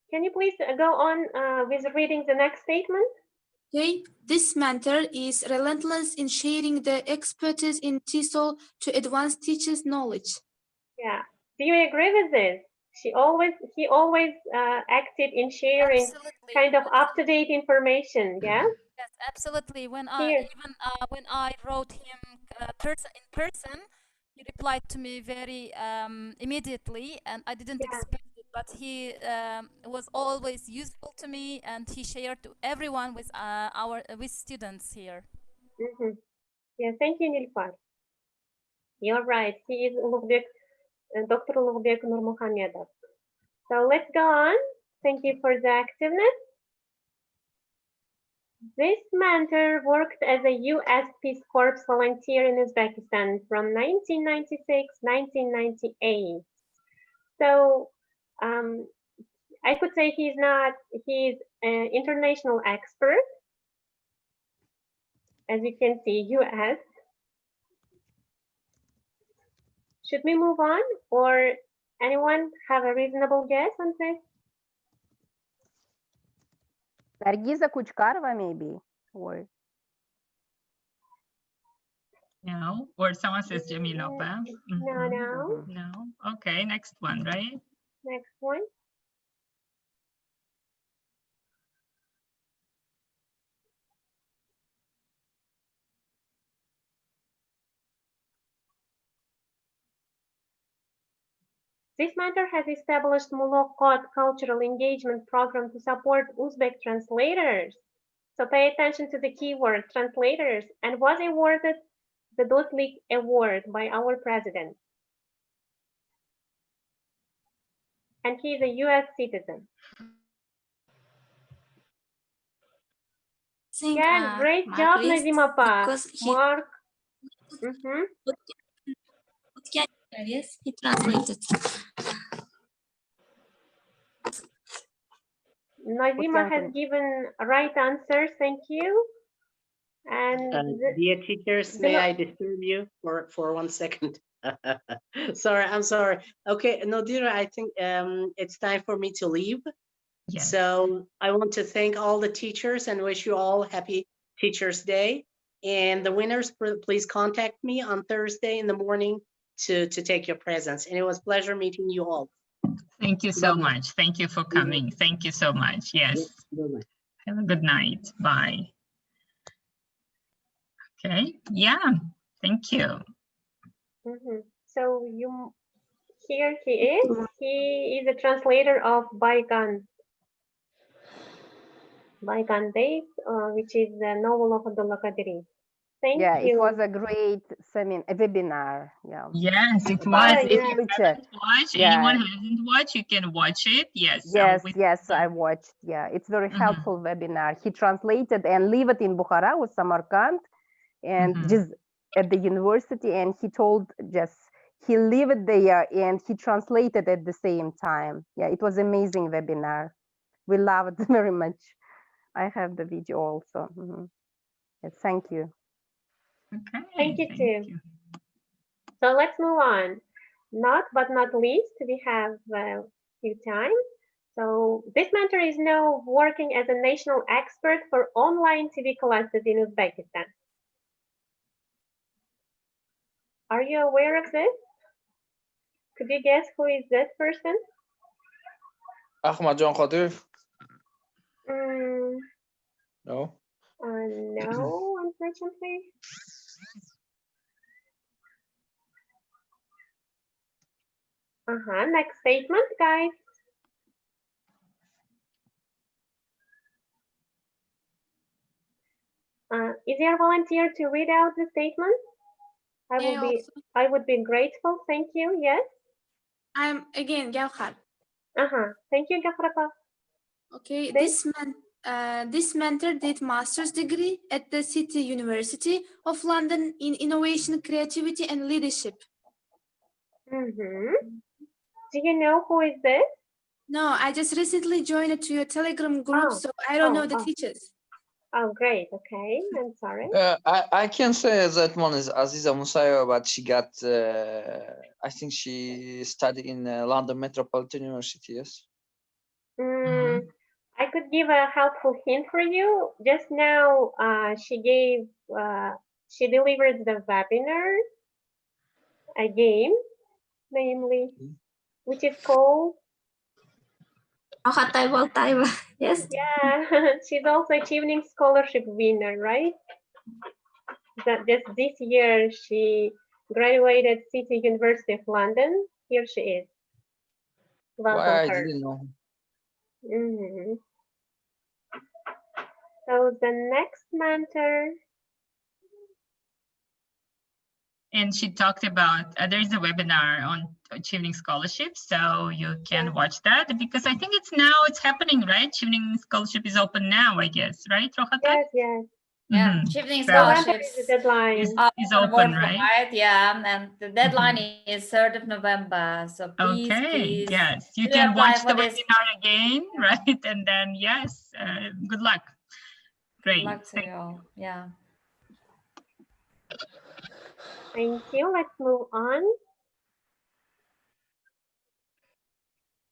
S18: Can you please go on with reading the next statement?
S19: Okay, this mentor is relentless in sharing the expertise in TESOL to advance teachers' knowledge.
S18: Yeah. Do you agree with this? He always acted in sharing kind of up-to-date information. Yeah.
S4: Yes, absolutely. When I wrote him in person, he replied to me very immediately, and I didn't expect it. But he was always useful to me, and he shared to everyone with with students here.
S18: Yeah. Thank you, Nilüfer. You're right. He is Dr. Ulug'bek Nurmuhamedov. So let's go on. Thank you for the activeness. This mentor worked as a U.S. Peace Corps volunteer in Uzbekistan from 1996-1998. So I could say he's an international expert. As you can see, U.S. Should we move on, or anyone have a reasonable guess on this?
S7: Nargiza Kuchkarova, maybe, or
S1: No, or someone says Jamilova.
S18: No.
S1: No. Okay, next one, right?
S18: Next one. This mentor has established Muloqot cultural engagement program to support Uzbek translators. So pay attention to the keyword translators, and was awarded the Dostlik Award by our president. And he is a US citizen. Yeah, great
S11: Mark
S18: job,
S11: List,
S18: Nazimapa.
S11: because he-
S18: Mark.
S11: What can Yes, he translated.
S18: Nazima has given a right answer. Thank you. And
S3: Dear teachers, may I disturb you for 1 second? Sorry, I'm sorry. Okay, Nadira, I think it's time for me to leave.
S1: Yes.
S3: So I want to thank all the teachers and wish you all happy Teachers Day. And the winners, please contact me on Thursday in the morning to take your presents. And it was a pleasure meeting you all.
S1: Thank you so much. Thank you for coming. Thank you so much. Yes.
S3: Bye-bye.
S1: Have a good night. Bye. Okay. Yeah. Thank you.
S18: So here he is. He is a translator of Baygan Days, which is the novel of Abdullah Qadiri. Thank you.
S7: It was a great webinar. Yeah.
S1: Yes, it
S7: About
S1: was.
S7: the
S1: If you
S7: future.
S1: haven't watched, anyone hasn't watched, you can watch it. Yes.
S7: Yes, I watched. Yeah, it's very helpful webinar. He translated and lived in Bukhara or Samarkand, and just at the university, and he told he lived there and he translated at the same time. Yeah, it was amazing webinar. We loved it very much. I have the video also. Yes, thank you.
S1: Okay.
S18: Thank you too. So let's move on. Not but not least, we have a few time. So this mentor is now working as a national expert for online TV classes in Uzbekistan. Are you aware of this? Could you guess who is this person?
S17: Ahmadjon Qadirov?
S18: No,
S17: No.
S18: unfortunately. Next statement, guys. Is there a volunteer to read out the statement? I would be grateful. Thank you. Yes.
S19: I'm again Gaukhar.
S18: Thank you, Gafrapa.
S19: Okay, this mentor did master's degree at the City University of London in Innovation, Creativity and Leadership.
S18: Do you know who is this?
S19: No, I just recently joined to your Telegram group, so I don't know the teachers.
S18: Oh, great. Okay, I'm sorry.
S17: I can say that one is Aziza Musayeva, but she got, I think she studied in London Metropolitan University, yes?
S18: I could give a helpful hint for you. Just now, she delivered the webinar, a game, namely, which is called
S11: Yes.
S18: Yeah, she's also Achieving Scholarship winner, right? Just this year, she graduated City University of London. Here she is. Welcome
S17: Why, I
S18: her.
S17: didn't know.
S18: So the next mentor.
S1: And she talked about, there's a webinar on Achieving Scholarship, so you can watch that because I think it's happening, right? Achieving Scholarship is open now, I guess, right, Rohata?
S18: Yes.
S6: Yeah, Achieving
S1: So
S6: Scholarships
S18: the deadline
S1: is open, right?
S6: Yeah, and the deadline is 3rd of November. So please,
S1: yes, you
S6: do
S1: can
S6: apply
S1: watch
S6: for
S1: the
S6: this.
S1: webinar again, right? And then, yes, good luck. Great.
S6: Good luck to you all. Yeah.
S18: Thank you. Let's move on.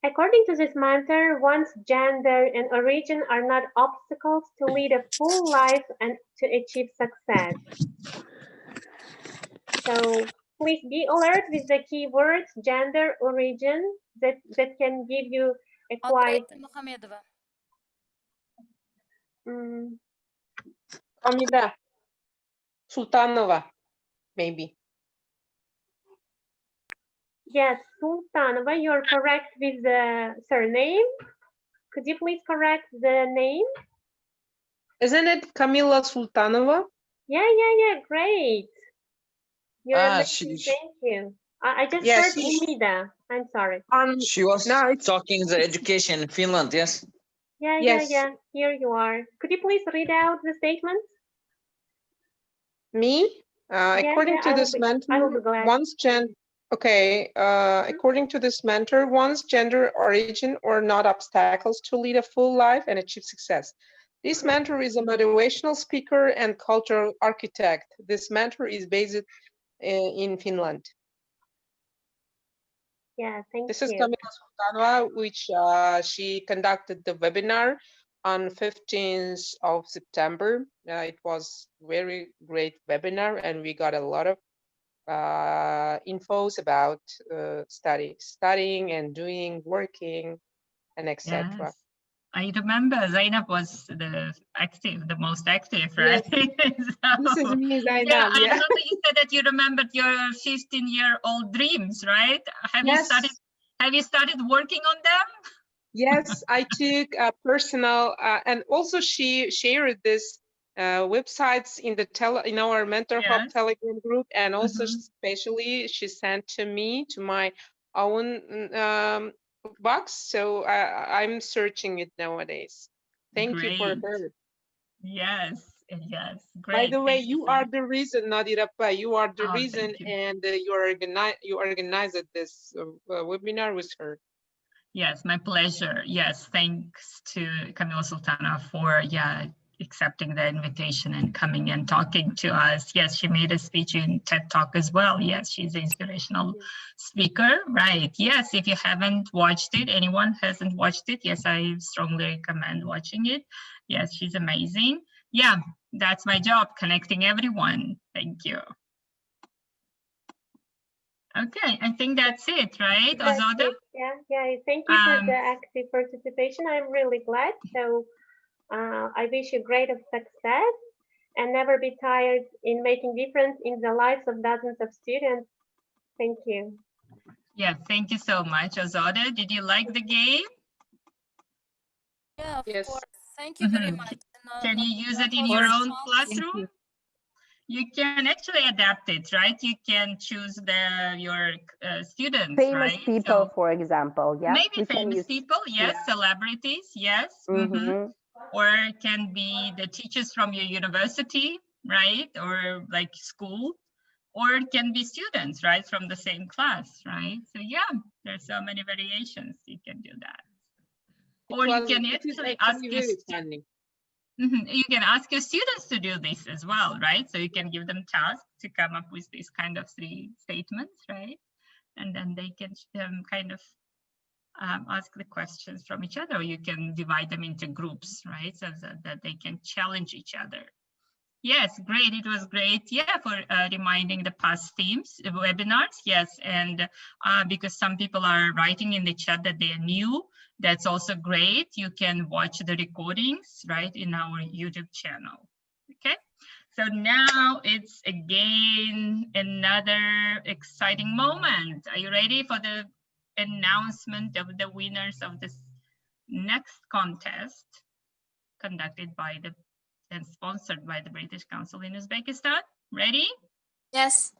S18: According to this mentor, one's gender and origin are not obstacles to lead a full life and to achieve success. So please be alert with the keywords gender, origin, that can give you a quite
S9: Hamida Sultanova, maybe.
S18: Yes, Sultanova, you're correct with the surname. Could you please correct the name?
S9: Isn't it Kamila Sultanova?
S18: Yeah, great. You're amazing. Thank you. I just heard Umida. I'm sorry.
S17: She was talking the education in Finland, yes?
S18: Yeah. Here you are. Could you please read out the statements?
S9: Me? According to this mentor, Okay, according to this mentor, one's gender, origin, or not obstacles to lead a full life and achieve success. This mentor is a motivational speaker and cultural architect. This mentor is based in Finland.
S18: Yeah, thank
S9: This is
S18: you.
S9: Camila Sultanova, which she conducted the webinar on 15th of September. It was very great webinar, and we got a lot of infos about studying and doing, working, and etc.
S1: Yes. I remember Zainab was the most active, right?
S9: This is me, Zainab.
S1: Yeah, I
S9: Yeah.
S1: remember you said that you remembered your 15-year-old dreams, right? Have you started working on them?
S9: Yes, I took a personal, and also she shared this websites in in our Mentor Hub Telegram group, and also especially she sent to me to my own box. So I'm searching it nowadays. Thank you for
S1: Great.
S9: her.
S1: Yes, yes, great.
S9: By the way,
S1: Thank
S9: you are the reason, Nadirappa. You are the
S1: Oh,
S9: reason,
S1: thank you.
S9: and you organized this webinar with her.
S1: Yes, my pleasure. Yes, thanks to Camila Sultana for accepting the invitation and coming and talking to us. Yes, she made a speech in TED Talk as well. Yes, she's an inspirational speaker, right? Yes, if you haven't watched it, anyone hasn't watched it, yes, I strongly recommend watching it. Yes, she's amazing. Yeah, that's my job, connecting everyone. Thank you. Okay, I think that's it, right,
S18: That's
S1: Ozada?
S18: it. Yeah. Thank you for the active participation. I'm really glad. So I wish you great of success and never be tired in making difference in the lives of dozens of students. Thank you.
S1: Yeah, thank you so much, Ozada. Did you like the game?
S4: Yeah, of
S9: Yes.
S4: course. Thank you very much.
S1: Can you use it in your own classroom? You can actually adapt it, right? You can choose your students,
S7: Famous
S1: right?
S7: people, for example. Yeah.
S1: Maybe
S7: We can
S1: famous
S7: use-
S1: people, yes. Celebrities, yes. Or it can be the teachers from your university, right? Or like school. Or it can be students, right? From the same class, right? So yeah, there's so many variations. You can do that. Or you can actually ask your you can ask your students to do this as well, right? So you can give them tasks to come up with these kind of 3 statements, right? And then they can kind of ask the questions from each other. Or you can divide them into groups, right? So that they can challenge each other. Yes, great. It was great. Yeah, for reminding the past themes, webinars. Yes, and because some people are writing in the chat that they are new, that's also great. You can watch the recordings, right, in our YouTube channel. Okay, so now it's again another exciting moment. Are you ready for the announcement of the winners of this next contest conducted by and sponsored by the British Council in Uzbekistan? Ready?
S19: Yes.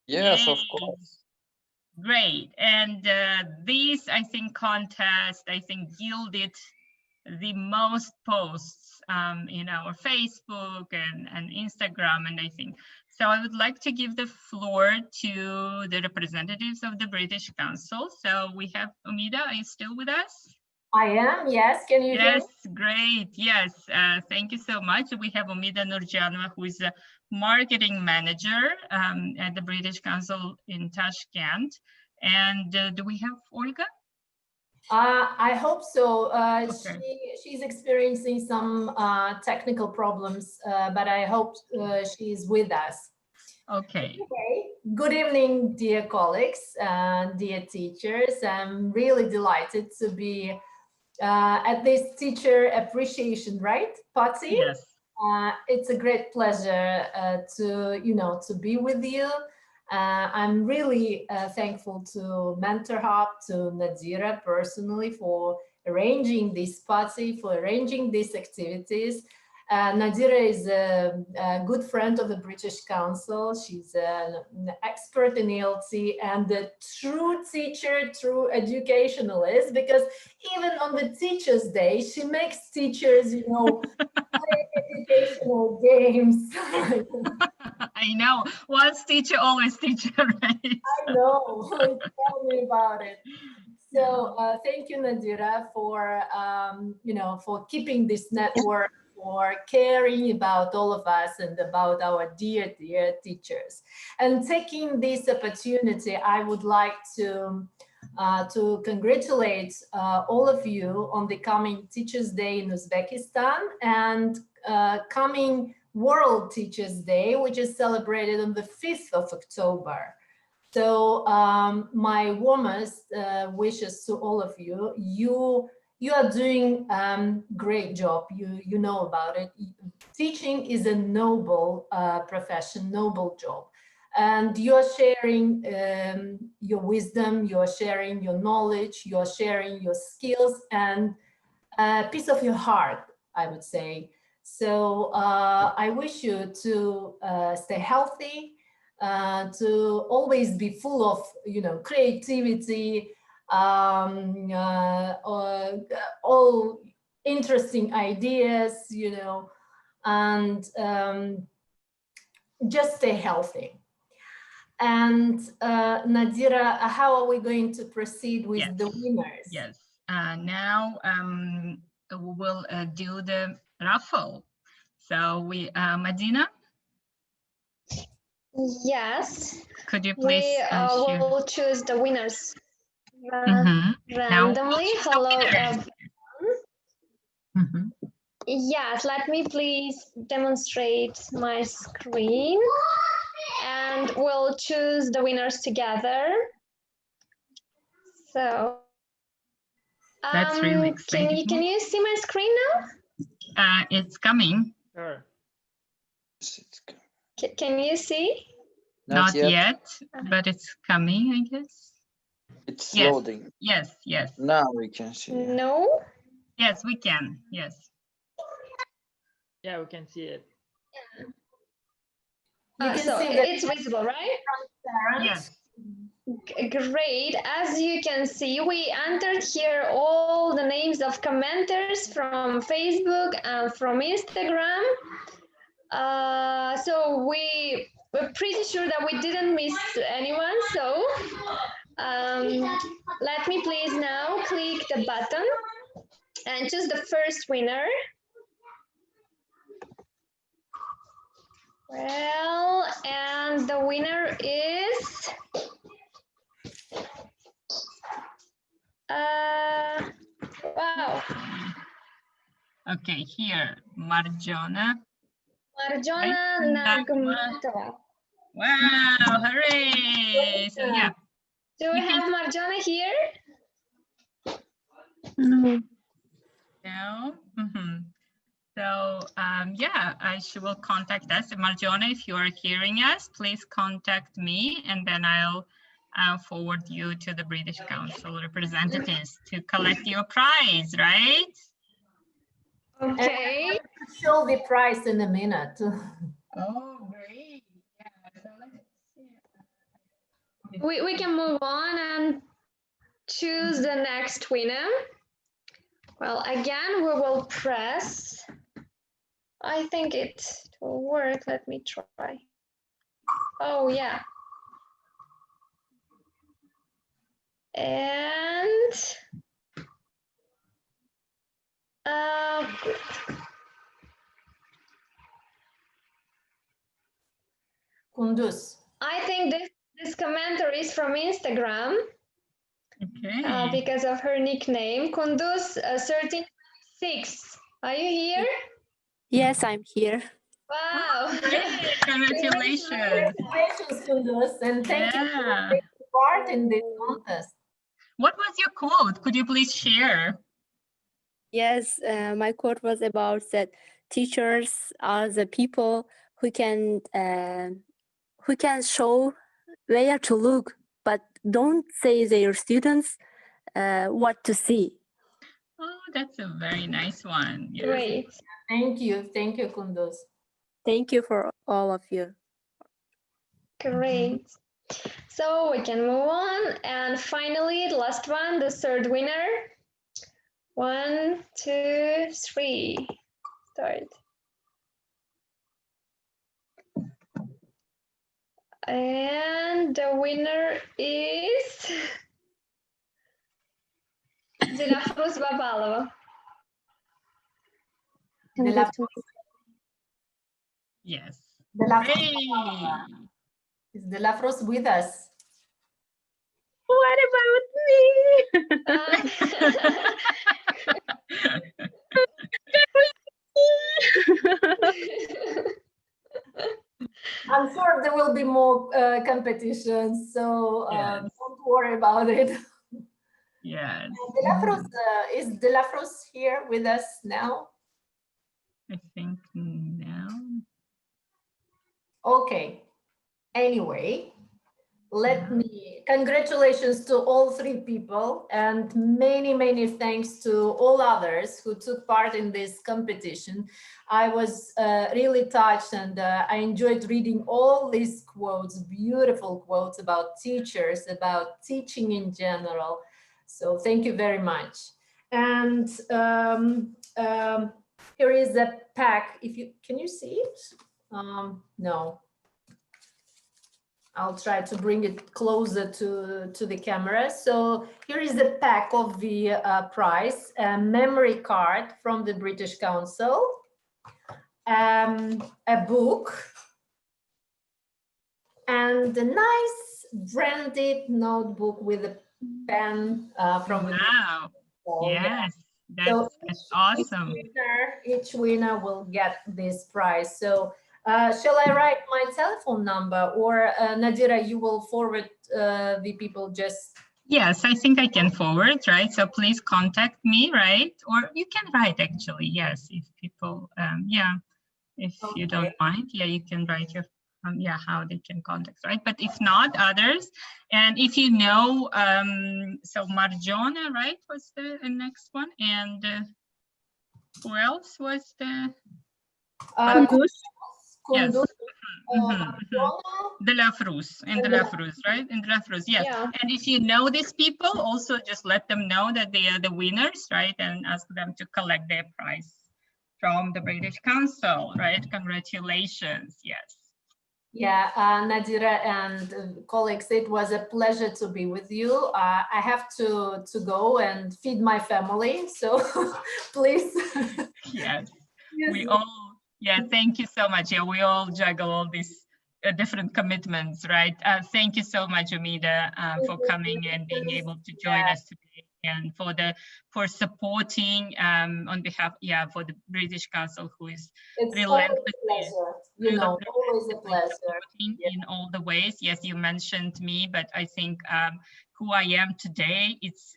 S17: Yes,
S1: Yay.
S17: of course.
S1: Great. And this, I think, contest, yielded the most posts in our Facebook and Instagram, and I think. So I would like to give the floor to the representatives of the British Council. So we have Umida, are you still with us?
S20: I am, yes. Can you hear me?
S1: Yes, great. Yes, thank you so much. We have Umida Nurjanova, who is a marketing manager at the British Council in Tashkent. And do we have Olga?
S20: I hope so.
S1: Okay.
S20: She's experiencing some technical problems, but I hope she's with us.
S1: Okay.
S20: Good evening, dear colleagues, dear teachers. I'm really delighted to be at this teacher appreciation, right, Patsy?
S1: Yes.
S20: It's a great pleasure to be with you. I'm really thankful to Mentor Hub, to Nadira personally for arranging this party, for arranging these activities. Nadira is a good friend of the British Council. She's an expert in ELT and a true teacher, true educationalist, because even on the Teachers' Day, she makes teachers, you know, play educational games.
S1: I know. Once teacher, always teacher, right?
S20: I know. Tell me about it. So thank you, Nadira, for you know, for keeping this network, for caring about all of us and about our dear, dear teachers. And taking this opportunity, I would like to congratulate all of you on the coming Teachers' Day in Uzbekistan and coming World Teachers' Day, which is celebrated on the 5th of October. So my warmest wishes to all of you. You are doing great job. You know about it. Teaching is a noble profession, noble job. And you're sharing your wisdom, you're sharing your knowledge, you're sharing your skills and a piece of your heart, I would say. So I wish you to stay healthy, to always be full of, you know, creativity, all interesting ideas, you know, and just stay healthy. And Nadira, how are we going to proceed with the winners?
S1: Yes. Now we will do the raffle. So we, Madina,
S21: Yes.
S1: could you please
S21: We
S1: share?
S21: will choose the winners
S1: Now
S21: randomly. Hello, everyone.
S1: Mm-hmm.
S21: Yes, let me please demonstrate my screen and we'll choose the winners together. So
S1: That's really exciting.
S21: Can you see my screen now?
S1: It's coming.
S8: Sure.
S21: Can you see?
S1: Not yet, but it's coming, I guess.
S17: It's
S1: Yes.
S17: loading.
S1: Yes, yes.
S17: Now we can see.
S21: No?
S1: Yes, we can. Yes.
S8: Yeah, we can see it.
S21: So it's visible, right?
S1: Yes.
S21: Great. As you can see, we entered here all the names of commenters from Facebook and from Instagram. So we're pretty sure that we didn't miss anyone. So let me please now click the button and choose the first winner. Well, and the winner is wow.
S1: Okay, here, Marjona.
S21: Marjona Nagmatova.
S1: Wow, hooray! So yeah.
S21: Do we have Marjona here?
S14: No.
S1: No. Mm-hmm. So yeah, she will contact us. Marjona, if you are hearing us, please contact me and then I'll forward you to the British Council representatives to collect your prize, right?
S21: Okay.
S20: I'll show the prize in a minute.
S1: Oh, great. Yeah, so let's see.
S21: We can move on and choose the next winner. Well, again, we will press. I think it will work. Let me try. Oh, yeah. And
S20: Kunduz.
S21: I think this commenter is from Instagram.
S1: Okay.
S21: Because of her nickname, Kunduz 1326. Are you here?
S14: Yes, I'm here.
S21: Wow!
S1: Great. Congratulations!
S20: Congratulations, Kunduz, and thank you for taking part in this contest.
S1: What was your quote? Could you please share?
S14: Yes, my quote was about that teachers are the people who can show where to look, but don't say their students what to see.
S1: Oh, that's a very nice one. Yes.
S21: Great.
S20: Thank you, Kunduz.
S14: Thank you for all of you.
S21: Great. So we can move on. And finally, the last one, the third winner. 1, 2, 3. Start. And the winner is Dilafruz Babalova.
S1: Yes.
S20: Is Dilafruz with us?
S18: What about
S20: I'm sure there will be more competitions, so don't worry about it.
S1: Yes.
S20: Dilafruz, is Dilafruz here with us now?
S1: I think now.
S20: Okay. Anyway, congratulations to all 3 people, and many thanks to all others who took part in this competition. I was really touched, and I enjoyed reading all these quotes, beautiful quotes about teachers, about teaching in general. So thank you very much. And here is a pack. Can you see it? No. I'll try to bring it closer to the camera. So here is the pack of the prize, a memory card from the British Council, a book, and a nice branded notebook with a pen from the
S1: Wow. Yes, that's awesome.
S20: Each winner will get this prize. So shall I write my telephone number, or Nadira, you will forward the people just?
S1: Yes, I think I can forward, right? So please contact me, right? Or you can write actually, yes, if people, if you don't mind, you can write your, how they can contact, right? But if not, others, and if you know, so Marjona, right, was the next one, and who else was the? Yes. Dilafruz, and Dilafruz, right? And Dilafruz, yes.
S21: Yeah.
S1: And if you know these people, also just let them know that they are the winners, right? And ask them to collect their prize from the British Council, right? Congratulations, yes.
S20: Yeah, Nadira and colleagues, it was a pleasure to be with you. I have to go and feed my family, so please.
S1: Yes, we all, thank you so much. Yeah, we all juggle all these different commitments, right? Thank you so much, Umida, for coming and being able to join us today, and for supporting on behalf, for the British Council, who is relentlessly,
S20: always a pleasure
S1: in all the ways. Yes, you mentioned me, but I think who I am today, it's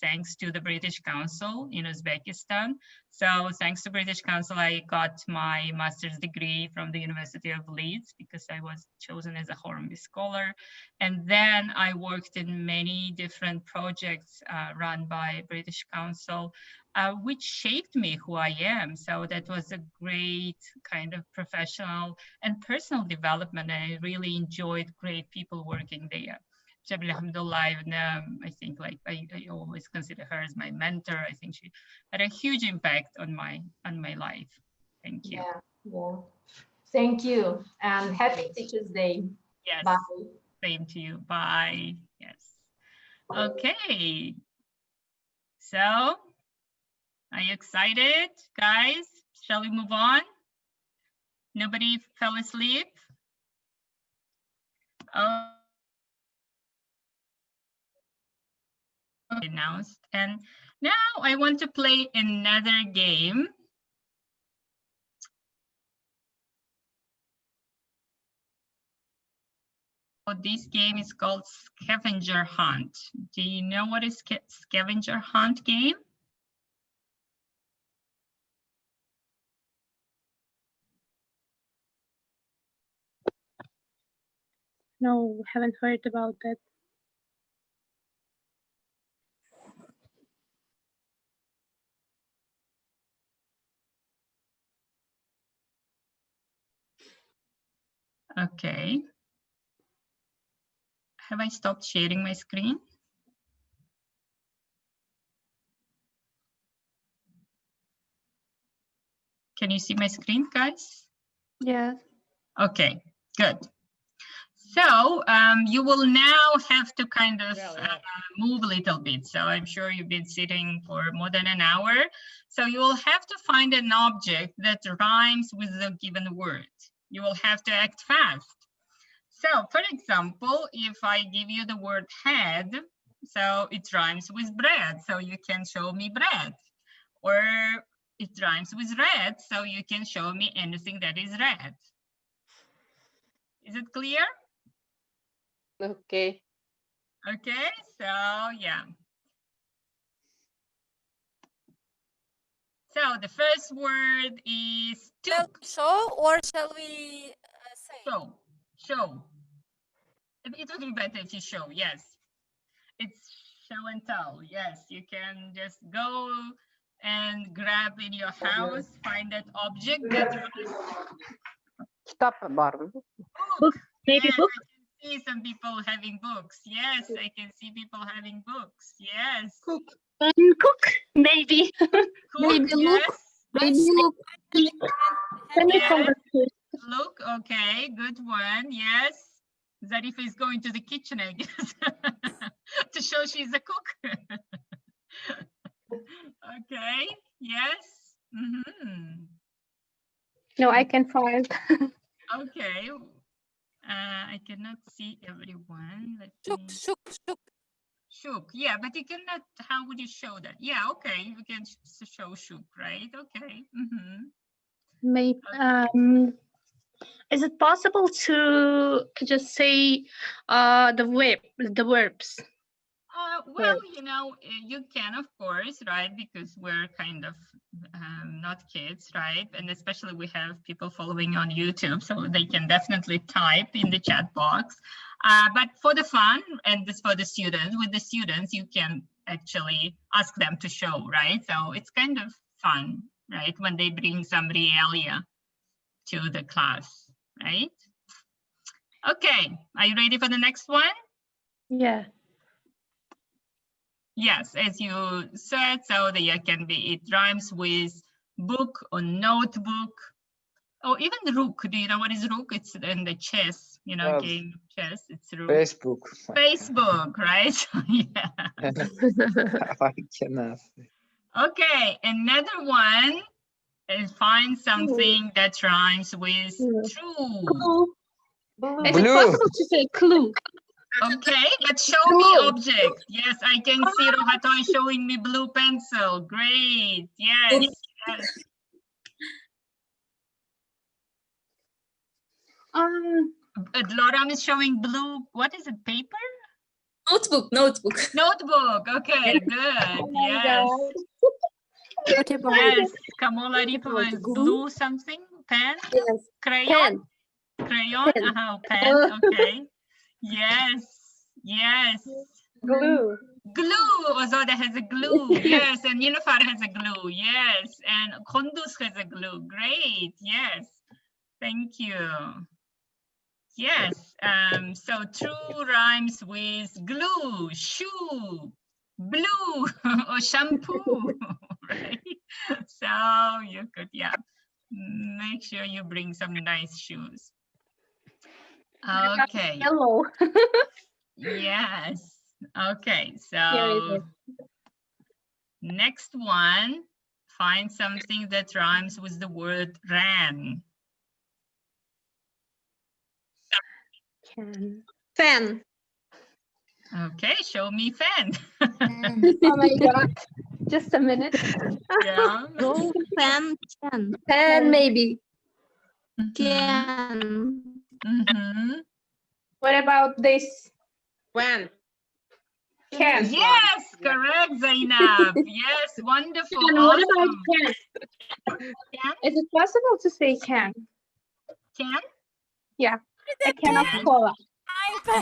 S1: thanks to the British Council in Uzbekistan. So thanks to British Council, I got my master's degree from the University of Leeds because I was chosen as a Hornby Scholar. And then I worked in many different projects run by British Council, which shaped me who I am. So that was a great kind of professional and personal development. And I really enjoyed great people working there. Jabal Alhamdulillah, I think like I always consider her as my mentor. I think she had a huge impact on my life. Thank you.
S20: Yeah. Thank you, and happy Teachers Day.
S1: Yes.
S20: Bye.
S1: Same to you. Bye. Yes. Okay. So, are you excited, guys? Shall we move on? Nobody fell asleep? Oh. Announced, and now I want to play another game. This game is called Scavenger Hunt. Do you know what is Scavenger Hunt game?
S2: No, haven't heard about that.
S1: Okay. Have I stopped sharing my screen? Can you see my screen, guys?
S2: Yes.
S1: Okay, good. So you will now have to kind of move a little bit. So I'm sure you've been sitting for more than an hour. So you will have to find an object that rhymes with the given word. You will have to act fast. So for example, if I give you the word head, so it rhymes with bread. So you can show me bread. Or it rhymes with red. So you can show me anything that is red. Is it clear?
S3: Okay.
S1: Okay, so yeah. So the first word is tuk.
S4: Show or shall we say?
S1: Show. Show. It would be better if you show, yes. It's show and tell, yes. You can just go and grab in your house, find that object that
S7: Kitap var mı?
S1: book.
S2: Maybe
S1: Yes,
S2: book?
S1: I can see some people having books. Yes, I can see people having books. Yes.
S2: Cook, maybe.
S1: Cook,
S2: Maybe look.
S1: yes.
S2: Maybe look.
S1: Yes. Look, okay, good one. Yes. Zarifa is going to the kitchen, I guess, to show she's a cook. Okay, yes.
S2: No, I can find.
S1: Okay. I cannot see everyone. Shuk, yeah, but you cannot, how would you show that? Yeah, okay, you can show shuk, right? Okay.
S2: Maybe, is it possible to just say the verbs?
S1: Well, you know, you can, of course, right? Because we're kind of not kids, right? And especially we have people following on YouTube, so they can definitely type in the chat box. But for the fun, and this for the students, with the students, you can actually ask them to show, right? So it's kind of fun, right? When they bring some realia to the class, right? Okay, are you ready for the next one?
S2: Yeah.
S1: Yes, as you said, so there can be, it rhymes with book or notebook, or even the rook. Do you know what is rook? It's in the chess, you know, game of chess. It's rook.
S17: Facebook.
S1: Facebook, right? So, yeah.
S17: I cannot.
S1: Okay, another one is find something that rhymes with true.
S2: Is it possible to say clue?
S1: Okay, but show me object. Yes, I can see Rohatoy showing me blue pencil. Great. Yes. Yes. Loram is showing blue. What is it? Paper?
S11: Notebook.
S1: Notebook. Okay, good. Yes. Yes. Kamala Ripa is blue something. Pen?
S14: Yes.
S1: Crayon? Crayon? Pen. Okay. Yes. Yes.
S18: Glue.
S1: Glue. Ozoda has a glue. Yes. And Nilufar has a glue. Yes. And Kondus has a glue. Great. Yes. Thank you. Yes. So true rhymes with glue, shoe, blue, or shampoo, right? So you could, yeah, make sure you bring some nice shoes. Okay.
S2: Yellow.
S1: Yes. Okay.
S2: Here it
S1: So
S2: is.
S1: next one, find something that rhymes with the word ran.
S16: Fan.
S1: Okay, show me fan.
S2: Oh my God. Just a minute.
S1: Yeah.
S13: Go pen, can.
S2: Pen, maybe.
S13: Can.
S2: What about this?
S9: When?
S2: Can.
S1: Yes, correct, Zainab. Yes, wonderful.
S2: And what about
S1: Awesome.
S2: can?
S1: Can?
S2: Is it possible to say can?
S1: Can?
S2: Yeah. A can of cola.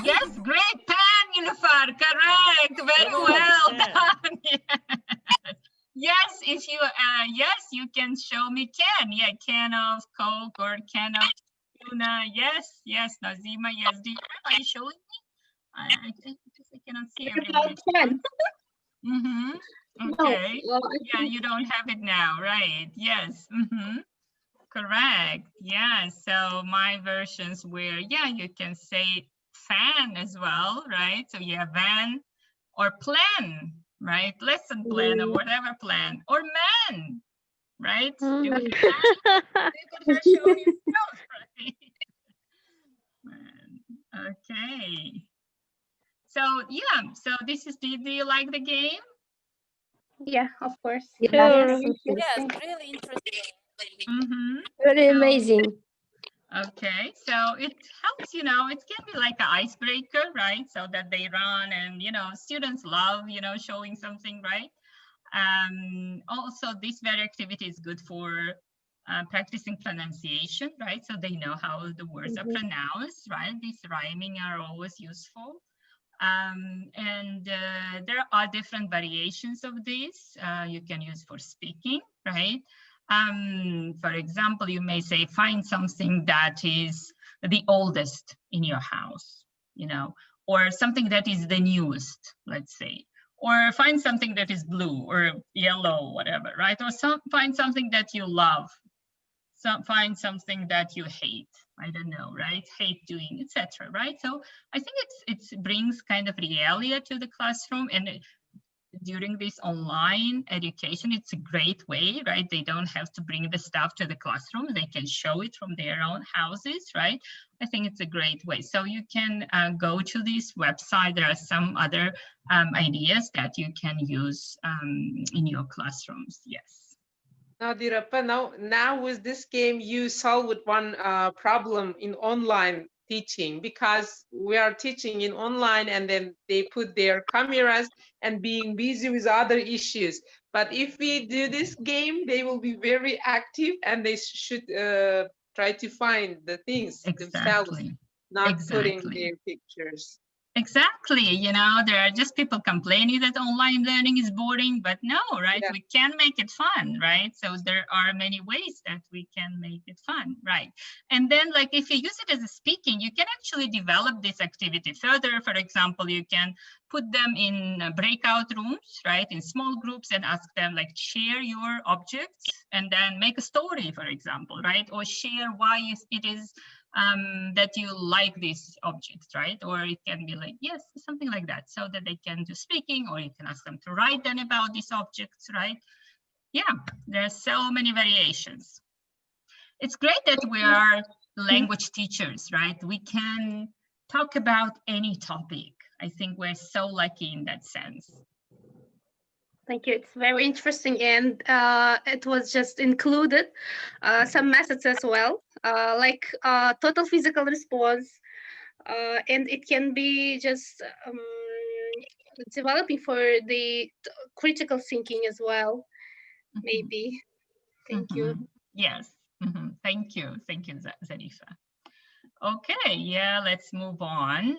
S1: Yes, great. Pan, Nilufar. Correct. Very well done. Yes. Yes, if you yes, you can show me can. Yeah, can of Coke or can of Tuna, yes, yes, Nazima, yes. Are you showing me? I cannot see everyone. Okay. Yeah, you don't have it now, right? Yes. Correct. Yeah. So my versions where, yeah, you can say fan as well, right? So yeah, van or plan, right? Lesson plan or whatever plan, or man, right? You could show yourself, right? Okay. So yeah, so this is, do you like the game?
S21: Yeah, of course.
S13: Yes,
S4: Yes, really interesting.
S21: Very amazing.
S1: Okay, so it helps, you know, it can be like an icebreaker, right? So that they run and, you know, students love, you know, showing something, right? Also, this very activity is good for practicing pronunciation, right? So they know how the words are pronounced, right? These rhyming are always useful. And there are different variations of this you can use for speaking, right? For example, you may say, find something that is the oldest in your house, you know, or something that is the newest, let's say, or find something that is blue or yellow, whatever, right? Or find something that you love, find something that you hate. I don't know, right? Hate doing, etc. Right? So I think it brings kind of reality to the classroom, and during this online education, it's a great way, right? They don't have to bring the stuff to the classroom. They can show it from their own houses, right? I think it's a great way. So you can go to this website. There are some other ideas that you can use in your classrooms. Yes.
S9: Now, Dirapa, now with this game, you solved one problem in online teaching, because we are teaching in online and then they put their cameras and being busy with other issues. But if we do this game, they will be very active and they should try to find the things themselves, not putting their pictures.
S1: Exactly. You know, there are just people complaining that online learning is boring, but no, right? Yeah. We can make it fun, right? So there are many ways that we can make it fun, right? And then like if you use it as a speaking, you can actually develop this activity further. For example, you can put them in breakout rooms, right? In small groups and ask them like share your objects and then make a story, for example, right? Or share why it is that you like these objects, right? Or it can be like, yes, something like that, so that they can do speaking, or you can ask them to write then about these objects, right? Yeah, there are so many variations. It's great that we are language teachers, right? We can talk about any topic. I think we're so lucky in that sense.
S21: Thank you. It's very interesting, and it was just included some methods as well, like total physical response, and it can be just developing for the critical thinking as well, maybe. Thank you.
S1: Yes. Thank you, Zarifa. Okay, yeah, let's move on.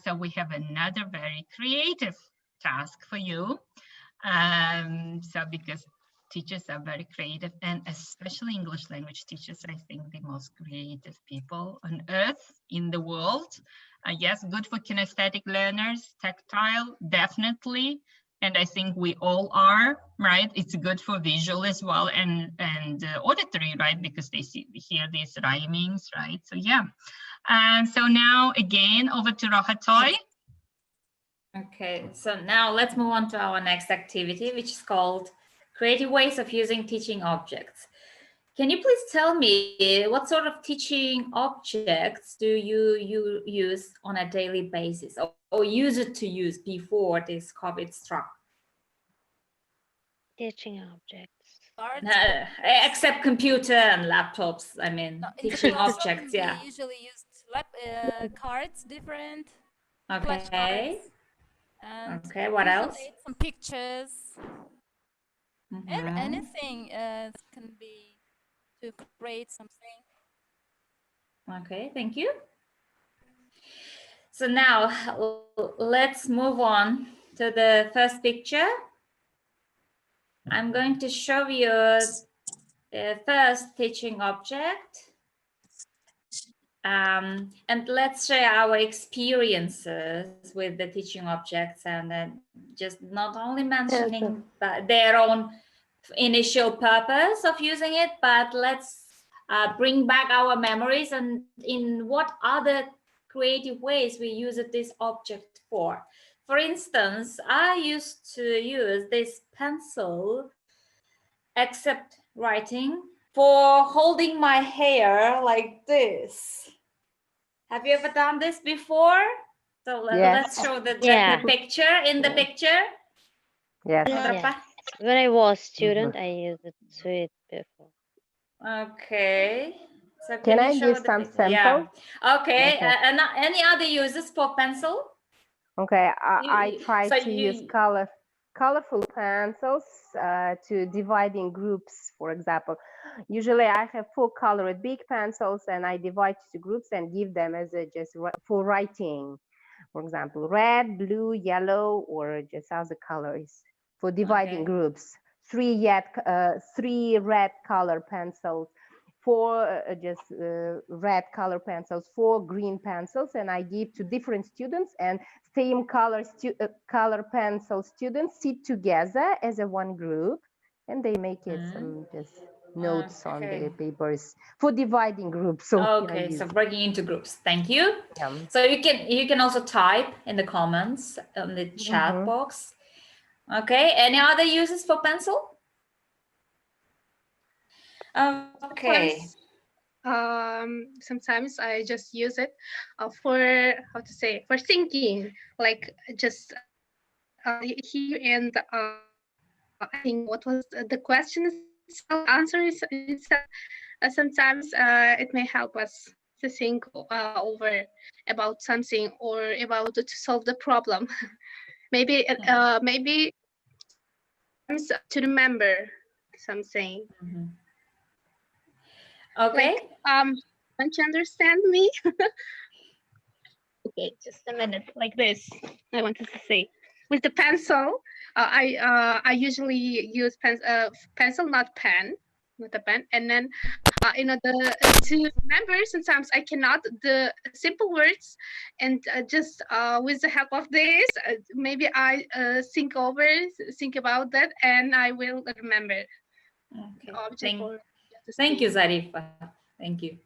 S1: So we have another very creative task for you. So because teachers are very creative, and especially English language teachers, I think the most creative people on earth in the world. Yes, good for kinesthetic learners, tactile, definitely. And I think we all are, right? It's good for visual as well, and auditory, right? Because they hear these rhymings, right? So yeah. And so now again, over to Rohatoy.
S6: Okay, so now let's move on to our next activity, which is called Creative Ways of Using Teaching Objects. Can you please tell me what sort of teaching objects do you use on a daily basis, or use it to use before this COVID struck?
S11: Teaching objects.
S6: Except computer and laptops, I mean, no, teaching objects, yeah.
S4: We usually used cards, different
S6: okay.
S4: And
S6: okay, what else?
S4: Some pictures. Anything can be to create something.
S6: Okay, thank you. So now let's move on to the first picture. I'm going to show you the first teaching object. And let's share our experiences with the teaching objects, and just not only mentioning their own initial purpose of using it, but let's bring back our memories and in what other creative ways we use this object for. For instance, I used to use this pencil, except writing, for holding my hair like this. Have you ever done this before? So let's show the picture. In the picture.
S7: Yes.
S6: Yes.
S10: When I was student, I used it to it before.
S6: Okay. So
S7: Can I
S6: you show
S7: give
S6: the
S7: some
S6: picture? Yeah.
S7: samples?
S6: Okay.
S7: Okay.
S6: And any other uses for pencil?
S7: Okay, I try
S6: so
S7: to use colorful pencils to divide in groups, for example. Usually I have 4 colored big pencils and I divide to groups and give them as just for writing. For example, red, blue, yellow, or just other colors for dividing groups. 3 red color pencils, 4 red color pencils, 4 green pencils, and I give to different students, and same color pencil students sit together as a one group, and they make it some just notes on the papers for dividing groups. So
S6: okay, so breaking into groups. Thank you. So you can also type in the comments on the chat box. Okay, any other uses for pencil? Okay.
S2: Sometimes I just use it for for thinking, like just here and I think what was the question answer is sometimes it may help us to think over about something or about to solve the problem. maybe to remember something.
S6: Okay.
S2: Don't you understand me? Okay, just a minute, like this. I wanted to say, with the pencil, I usually use pencil, not pen, not a pen. And then in order to remember, sometimes I cannot the simple words, and just with the help of this, maybe I think about that, and I will remember.
S6: Okay. Thank you, Zarifa. Thank you.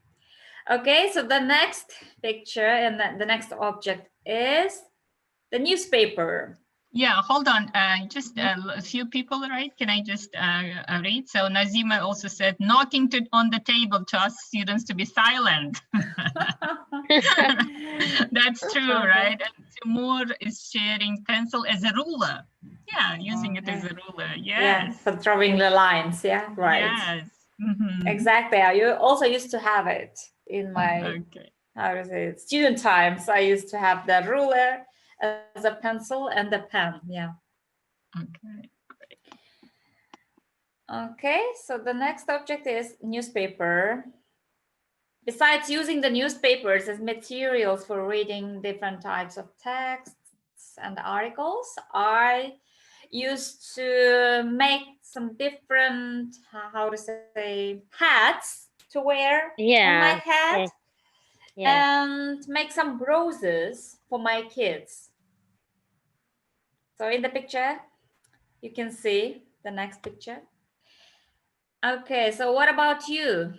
S6: Okay, so the next picture and the next object is the newspaper.
S1: Yeah, hold on. Just a few people, right? Can I just read? So Nazima also said, knocking on the table to ask students to be silent. That's true, right? And Timur is sharing pencil as a ruler. Yeah, using it as a ruler. Yes.
S6: Yeah, for drawing the lines. Yeah, right.
S1: Yes.
S6: Exactly. I also used to have it in my how to say it, student times. I used to have the ruler as a pencil and the pen. Yeah.
S1: Okay. Great.
S6: Okay. So the next object is newspaper. Besides using the newspapers as materials for reading different types of texts and articles, I used to make some different, how to say, hats to wear on my head and make some roses for my kids. So in the picture, you can see the next picture. Okay, so what about you?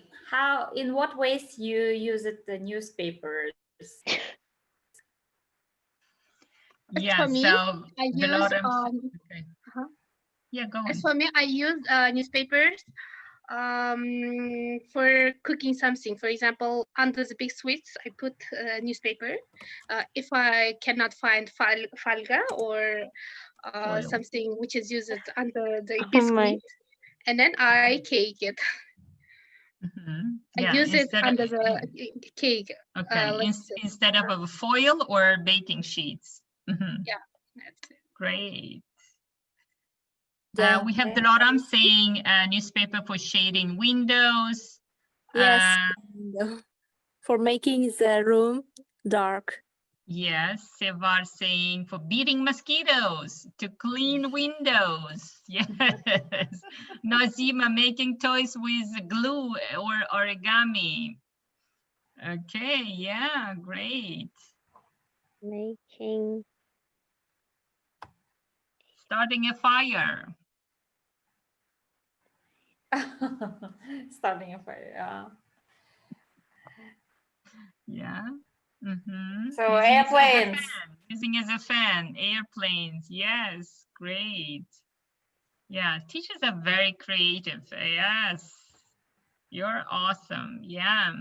S6: In what ways you use the newspapers?
S1: Yeah,
S2: for me,
S1: so
S2: I use
S1: yeah, go on.
S2: As for me, I use newspapers for cooking something. For example, under the big sweets, I put newspaper. If I cannot find falga or something which is used under the biscuit, and then I cake it.
S1: Yeah,
S2: I use it under the cake.
S1: Okay, instead of a foil or baking sheets.
S2: Yeah, that's it.
S1: Great. We have Dilaram saying newspaper for shading windows.
S14: Yes, for making the room dark.
S1: Yes, Sevar saying for beating mosquitoes, to clean windows. Yes. Nazima making toys with glue or origami. Okay, yeah, great.
S10: Making.
S1: Starting a fire.
S6: Starting a fire.
S1: Yeah. Mm-hmm.
S6: So airplanes.
S1: Using as a fan, airplanes. Yes, great. Yeah, teachers are very creative. Yes, you're awesome. Yeah.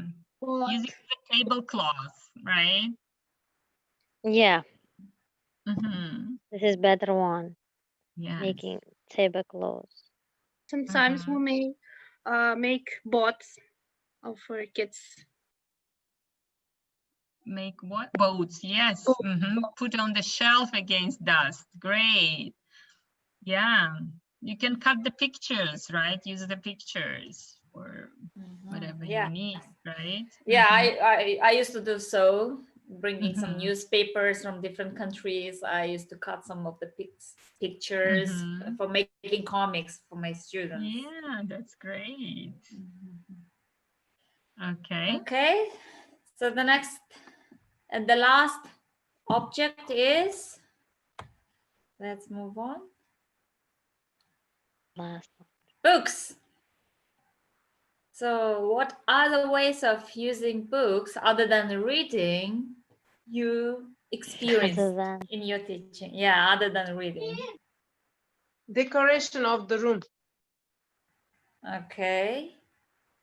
S1: Using the tablecloth, right?
S10: Yeah,
S1: Mm-hmm.
S10: this is better one.
S1: Yes.
S10: Making tablecloths.
S2: Sometimes we may make boats for kids.
S1: Make what? Boats, yes. Mm-hmm. Put on the shelf against dust. Great. Yeah. You can cut the pictures, right? Use the pictures for whatever
S6: Yeah.
S1: you need, right?
S6: Yeah,
S1: Mhm.
S6: I used to do so, bringing some newspapers from different countries. I used to cut some of the pictures for making comics for my students.
S1: Yeah, that's great. Okay.
S6: Okay, so the next and the last object is, let's move on.
S10: Last.
S6: Books. So what other ways of using books other than reading you experience in your teaching? Yeah, other than reading.
S9: Decoration of the room.
S6: Okay,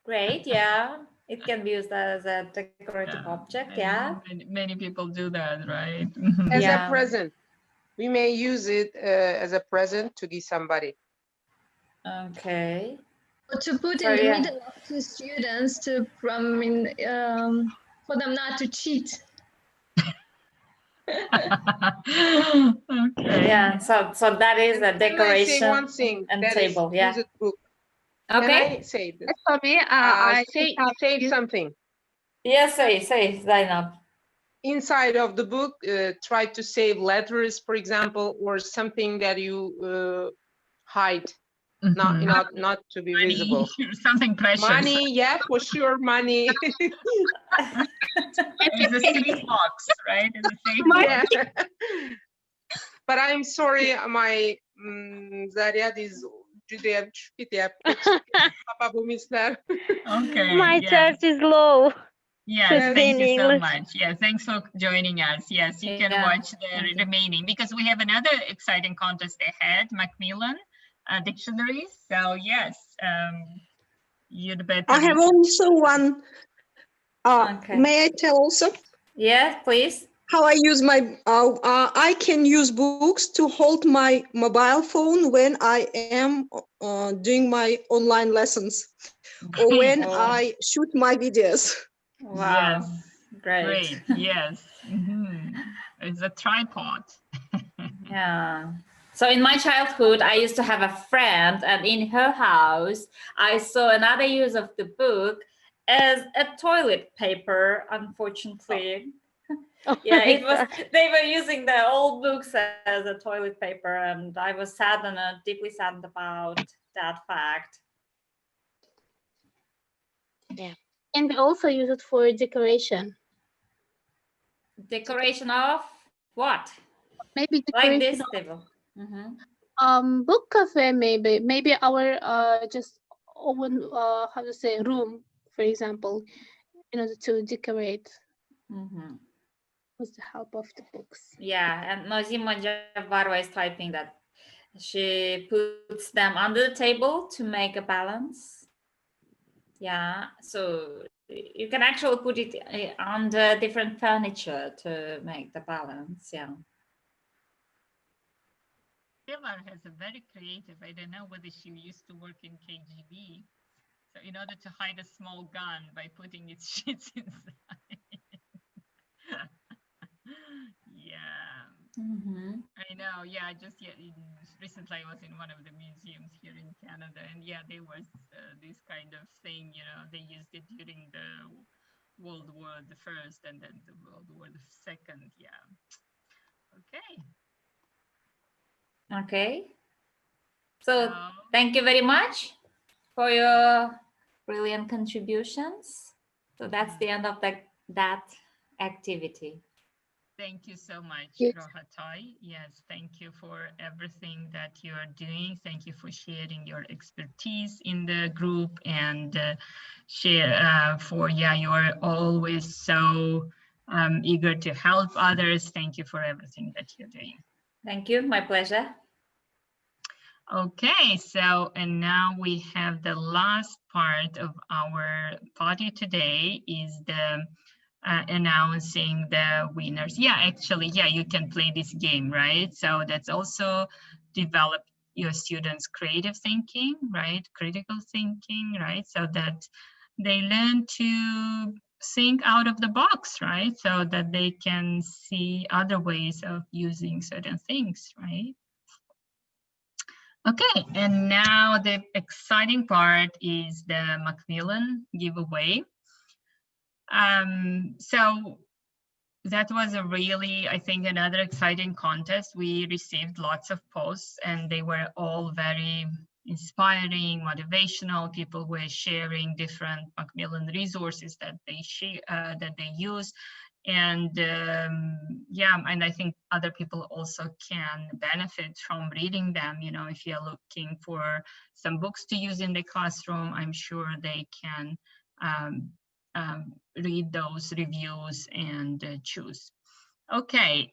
S6: great. Yeah, it can be used as a decorative object. Yeah.
S1: Many people do that, right?
S9: As a present. We may use it as a present to give somebody.
S6: Okay.
S21: Or to put
S6: So,
S21: in the
S6: yeah.
S21: middle of the students to for them not to cheat.
S1: Okay.
S6: Yeah. So that is a
S9: Can I say
S6: decoration
S9: one thing
S6: and
S9: that is
S6: table. Yeah.
S9: used book?
S6: Okay.
S9: Can I say this?
S2: For me, I
S9: say something.
S6: Yes, say Zainab.
S9: Inside of the book, try to save letters, for example, or something that you hide, not to be visible.
S1: Something precious.
S9: Money, yeah, for sure, money.
S1: It's a safe box, right? It's a safe
S9: Yeah.
S1: box.
S9: But I'm sorry, my Zaryad is
S1: Okay.
S10: My
S1: yes.
S10: church is low.
S1: Yes,
S10: Should be
S1: thank
S10: in
S1: you so
S10: English.
S1: much. Yeah, thanks for joining us. Yes, you can
S6: Yeah,
S1: watch the remaining because we have another exciting contest ahead, Macmillan dictionaries. So yes, you'd better.
S16: I have also one. May I tell also?
S6: Yes, please.
S16: How I use my, I can use books to hold my mobile phone when I am doing my online lessons or when I shoot my videos.
S6: Wow.
S1: Yes.
S6: Great.
S1: Yes. It's a tripod.
S6: Yeah. So in my childhood, I used to have a friend, and in her house, I saw another use of the book as a toilet paper, unfortunately. Yeah, it was, they were using the old books as a toilet paper, and I was saddened, deeply saddened about that fact.
S10: Yeah.
S2: And we also use it for decoration.
S6: Decoration of what?
S2: Maybe
S6: Like
S2: decoration
S6: this
S2: of,
S6: table.
S2: book cafe, maybe our just open how to say room, for example, in order to decorate with the help of the books.
S6: Yeah, and Nazima Javarwa is typing that she puts them under the table to make a balance. Yeah, so you can actually put it under different furniture to make the balance. Yeah.
S1: Pilar has a very creative, I don't know whether she used to work in KGB. So in order to hide a small gun by putting its sheets inside. Yeah. I know. Yeah, recently I was in one of the museums here in Canada, and yeah, there was this kind of thing. They used it during the World War the First and then the World War the Second. Yeah. Okay.
S6: Okay. So thank you very much for your brilliant contributions. So that's the end of that activity.
S1: Thank you so much,
S5: Yes.
S1: Rohatay. Yes, thank you for everything that you are doing. Thank you for sharing your expertise in the group and you are always so eager to help others. Thank you for everything that you're doing.
S6: Thank you. My pleasure.
S1: Okay, so and now we have the last part of our party today is the announcing the winners. Yeah, actually, yeah, you can play this game, right? So that's also develop your students' creative thinking, right? Critical thinking, right? So that they learn to think out of the box, right? So that they can see other ways of using certain things, right? Okay, and now the exciting part is the Macmillan giveaway. So that was a really, I think, another exciting contest. We received lots of posts and they were all very inspiring, motivational. People were sharing different Macmillan resources that they use. And yeah, and I think other people also can benefit from reading them. You know, if you're looking for some books to use in the classroom, I'm sure they can read those reviews and choose. Okay,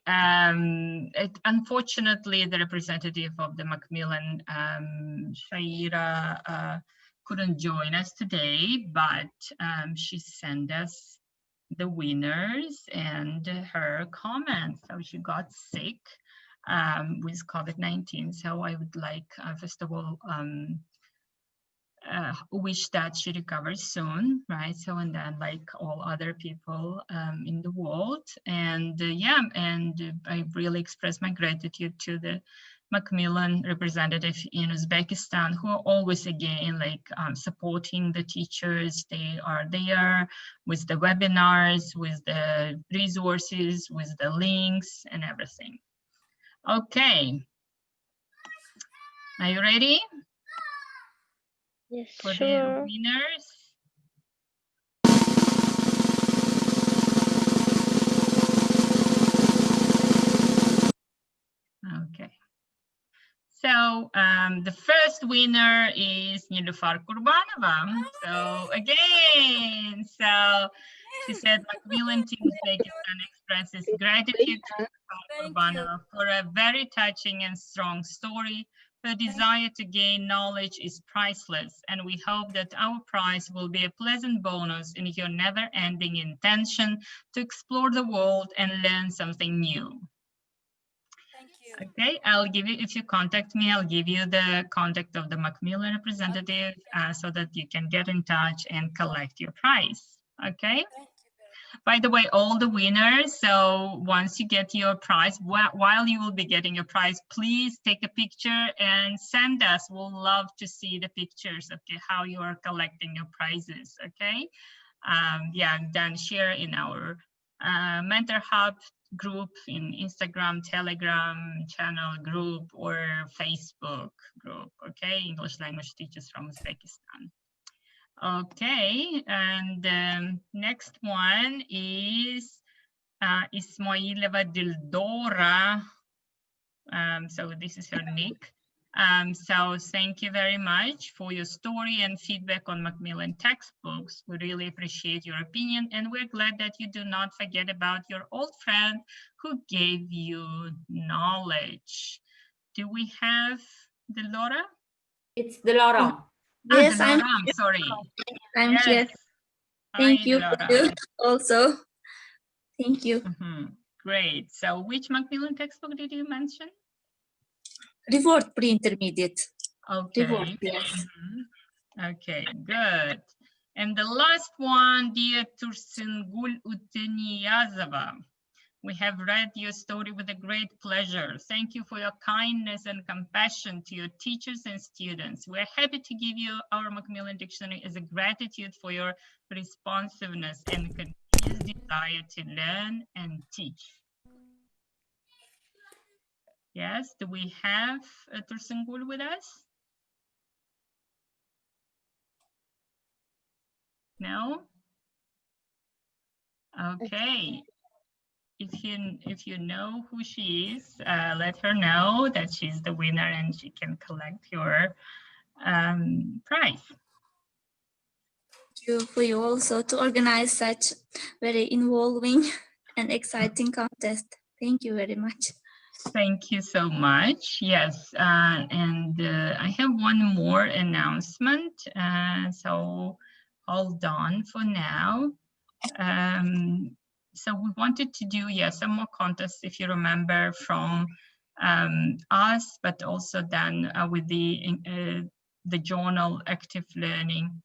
S1: unfortunately, the representative of the Macmillan, Shaira, couldn't join us today, but she sent us the winners and her comments. So she got sick with COVID-19. So I would like, first of all, wish that she recovers soon, right? So, and then like all other people in the world. And yeah, and I really express my gratitude to the Macmillan representative in Uzbekistan, who are always again like supporting the teachers. They are there with the webinars, with the resources, with the links and everything. Okay, are you ready?
S10: Yes,
S1: For the
S10: sure.
S1: winners? Okay. So the first winner is Nilufar Kurbanova. So again, so she said Macmillan Team Uzbekistan expresses gratitude to Nilufar Kurbanova for a very touching and strong story. Her desire to gain knowledge is priceless, and we hope that our prize will be a pleasant bonus in your never-ending intention to explore the world and learn something new. Okay, I'll give you, if you contact me, I'll give you the contact of the Macmillan representative so that you can get in touch and collect your prize. Okay. By the way, all the winners, so once you get your prize, while you will be getting your prize, please take a picture and send us. We'll love to see the pictures of how you are collecting your prizes, okay? Yeah, then share in our Mentor Hub group in Instagram, Telegram channel group, or Facebook group, okay? English language teachers from Uzbekistan. Okay, and next one is Ismailova Dildora. So this is her nick. So thank you very much for your story and feedback on Macmillan textbooks. We really appreciate your opinion, and we're glad that you do not forget about your old friend who gave you knowledge. Do we have Dildora?
S6: It's Dilara.
S11: Yes, I'm
S1: sorry.
S11: I'm
S1: Yes.
S11: here. Thank
S1: Hi,
S11: you for
S1: Dilara.
S11: you also. Thank you.
S1: Great. So which Macmillan textbook did you mention?
S11: Reward pre-intermediate.
S1: Okay.
S11: Reward, yes.
S1: Okay, good. And the last one, dear Tursengul Uteniyazova. We have read your story with a great pleasure. Thank you for your kindness and compassion to your teachers and students. We're happy to give you our Macmillan Dictionary as a gratitude for your responsiveness and continuous desire to learn and teach. Yes, do we have Tursengul with us? No? Okay. If you know who she is, let her know that she's the winner and she can collect your prize.
S11: Thank you for you also to organize such very involving and exciting contest. Thank you very much.
S1: Thank you so much. Yes, and I have one more announcement. So hold on for now. So we wanted to do, some more contests, if you remember, from us, but also then with the journal Active Learning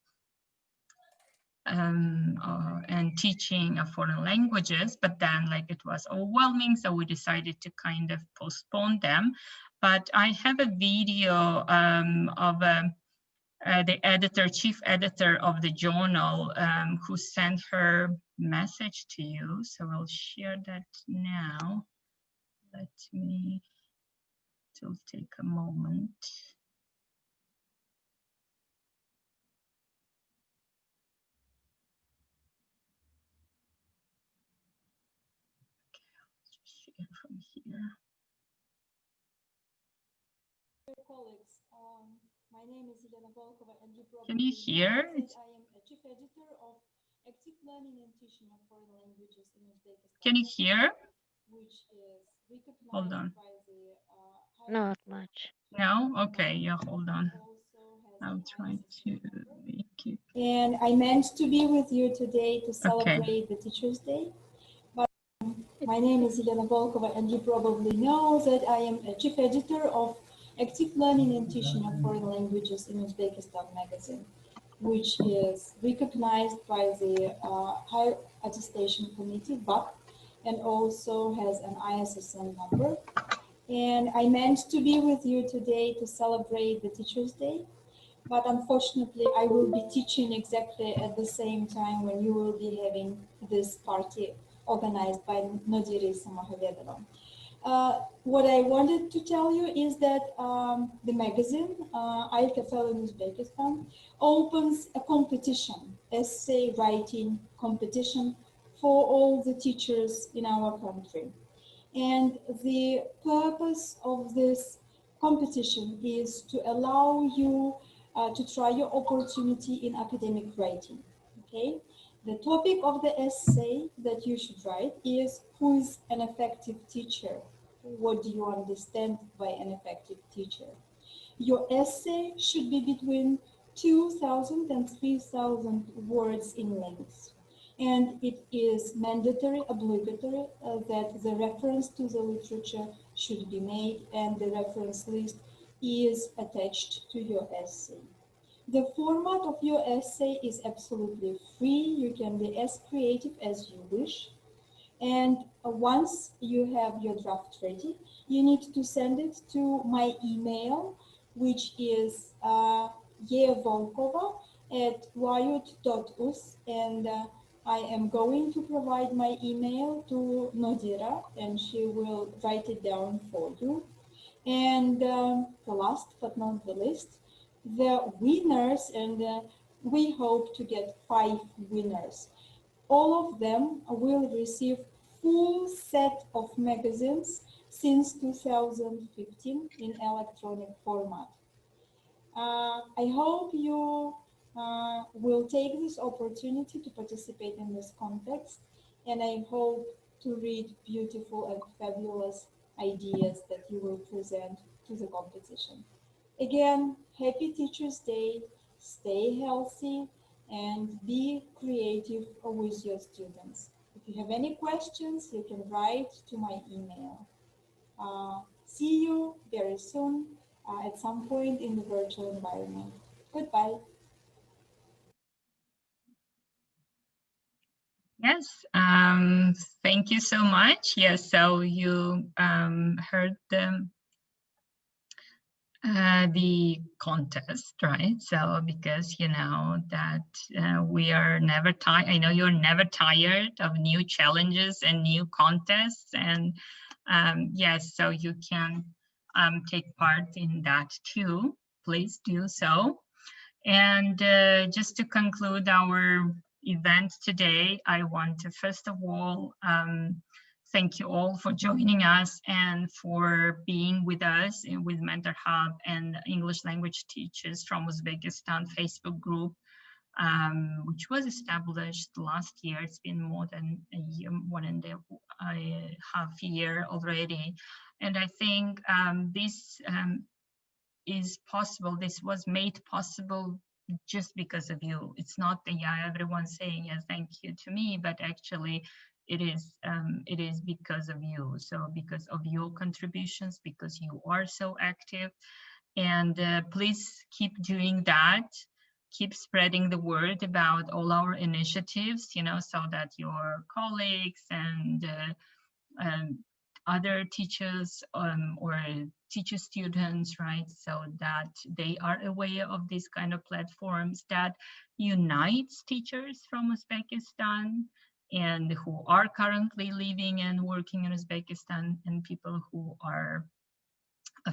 S1: and teaching of foreign languages, but then like it was overwhelming, so we decided to kind of postpone them. But I have a video of the chief editor of the journal who sent her message to you. So I'll share that now. Let me, it'll take a moment. From here.
S12: Dear colleagues, my name is Elena Volkova, and you probably
S1: Can you hear?
S12: know that I am a chief editor of Active Learning and Teaching of Foreign Languages in Uzbekistan.
S1: Can you hear?
S12: Which is recognized
S1: Hold on.
S12: by the
S10: Not much.
S1: No? Okay, yeah, hold on. I'll try to make it.
S12: And I meant to be with you today to celebrate the Teachers' Day. But my name is Elena Volkova, and you probably know that I am a chief editor of Active Learning and Teaching of Foreign Languages in Uzbekistan magazine, which is recognized by the Higher Attestation Committee, BAC, and also has an ISSN number. And I meant to be with you today to celebrate the Teachers' Day. But unfortunately, I will be teaching exactly at the same time when you will be having this party organized by Nodiri Samahavedova. What I wanted to tell you is that the magazine, IKFL in Uzbekistan, opens a competition, essay writing competition for all the teachers in our country. And the purpose of this competition is to allow you to try your opportunity in academic writing, okay? The topic of the essay that you should write is, who is an effective teacher? What do you understand by an effective teacher? Your essay should be between 2,000 and 3,000 words in length. And it is mandatory, obligatory, that the reference to the literature should be made, and the reference list is attached to your essay. The format of your essay is absolutely free. You can be as creative as you wish. And once you have your draft ready, you need to send it to my email, which is yevolkova@wayut.uz, and I am going to provide my email to Nodira, and she will write it down for you. And the last but not the least, the winners, and we hope to get 5 winners. All of them will receive full set of magazines since 2015 in electronic format. I hope you will take this opportunity to participate in this contest, and I hope to read beautiful and fabulous ideas that you will present to the competition. Again, happy Teachers' Day, stay healthy, and be creative with your students. If you have any questions, you can write to my email. See you very soon at some point in the virtual environment. Goodbye.
S1: Yes, thank you so much. Yes, so you heard the contest, right? So because you know that we are never tired, I know you're never tired of new challenges and new contests, and yes, so you can take part in that too. Please do so. And just to conclude our event today. I want to first of all thank you all for joining us and for being with us with Mentor Hub and English language teachers from Uzbekistan Facebook group, which was established last year. It's been more than a year, 1.5 years already. And I think this is possible. This was made possible just because of you. It's not the everyone saying yes, thank you to me, but actually it is because of you. So because of your contributions, because you are so active, and please keep doing that. Keep spreading the word about all our initiatives, so that your colleagues and other teachers or teacher students, right? So that they are aware of these kind of platforms that unites teachers from Uzbekistan and who are currently living and working in Uzbekistan, and people who are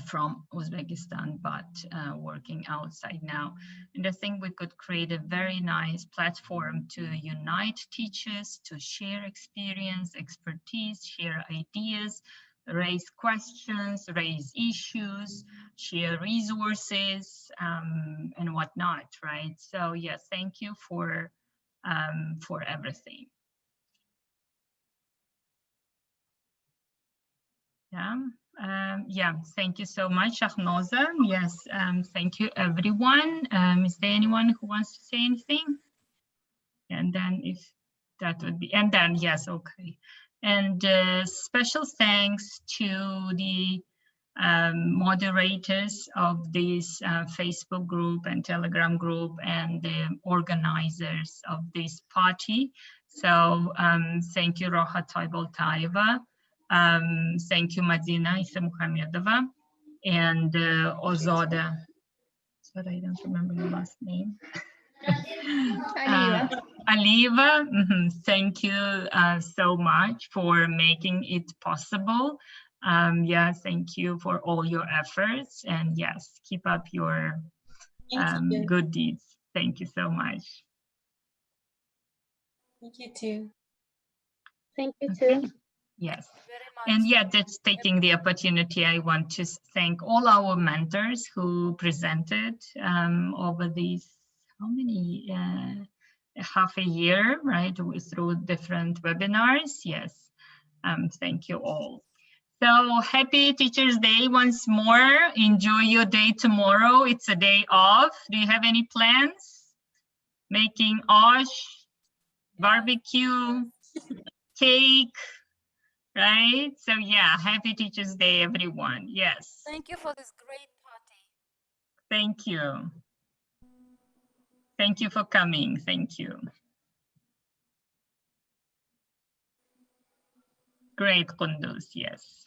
S1: from Uzbekistan but working outside now. And I think we could create a very nice platform to unite teachers, to share experience, expertise, share ideas, raise questions, raise issues, share resources, and whatnot, right? So yes, thank you for everything. Yeah, thank you so much, Shahnoza. Yes, thank you, everyone. Is there anyone who wants to say anything? And then if that would be, and then yes, okay. And special thanks to the moderators of this Facebook group and Telegram group and the organizers of this party. So thank you, Roha Taiboltaeva. Thank you, Madina Isamuhamedova and Ozoda. Sorry, I don't remember your last name. Aliva, thank you so much for making it possible. Yeah, thank you for all your efforts, and yes, keep up your good deeds. Thank you so much.
S11: Thank you too.
S21: Thank you
S1: Okay.
S21: too.
S1: Yes. And yeah, just taking the opportunity, I want to thank all our mentors who presented over these, how many, half a year, right, through different webinars. Yes, thank you all. So happy Teachers Day once more. Enjoy your day tomorrow. It's a day off. Do you have any plans? Making osh, barbecue, cake, right? So yeah, happy Teachers Day, everyone. Yes.
S4: Thank you for this great party.
S1: Thank you. Thank you for coming. Thank you. Great, Kunduz, yes.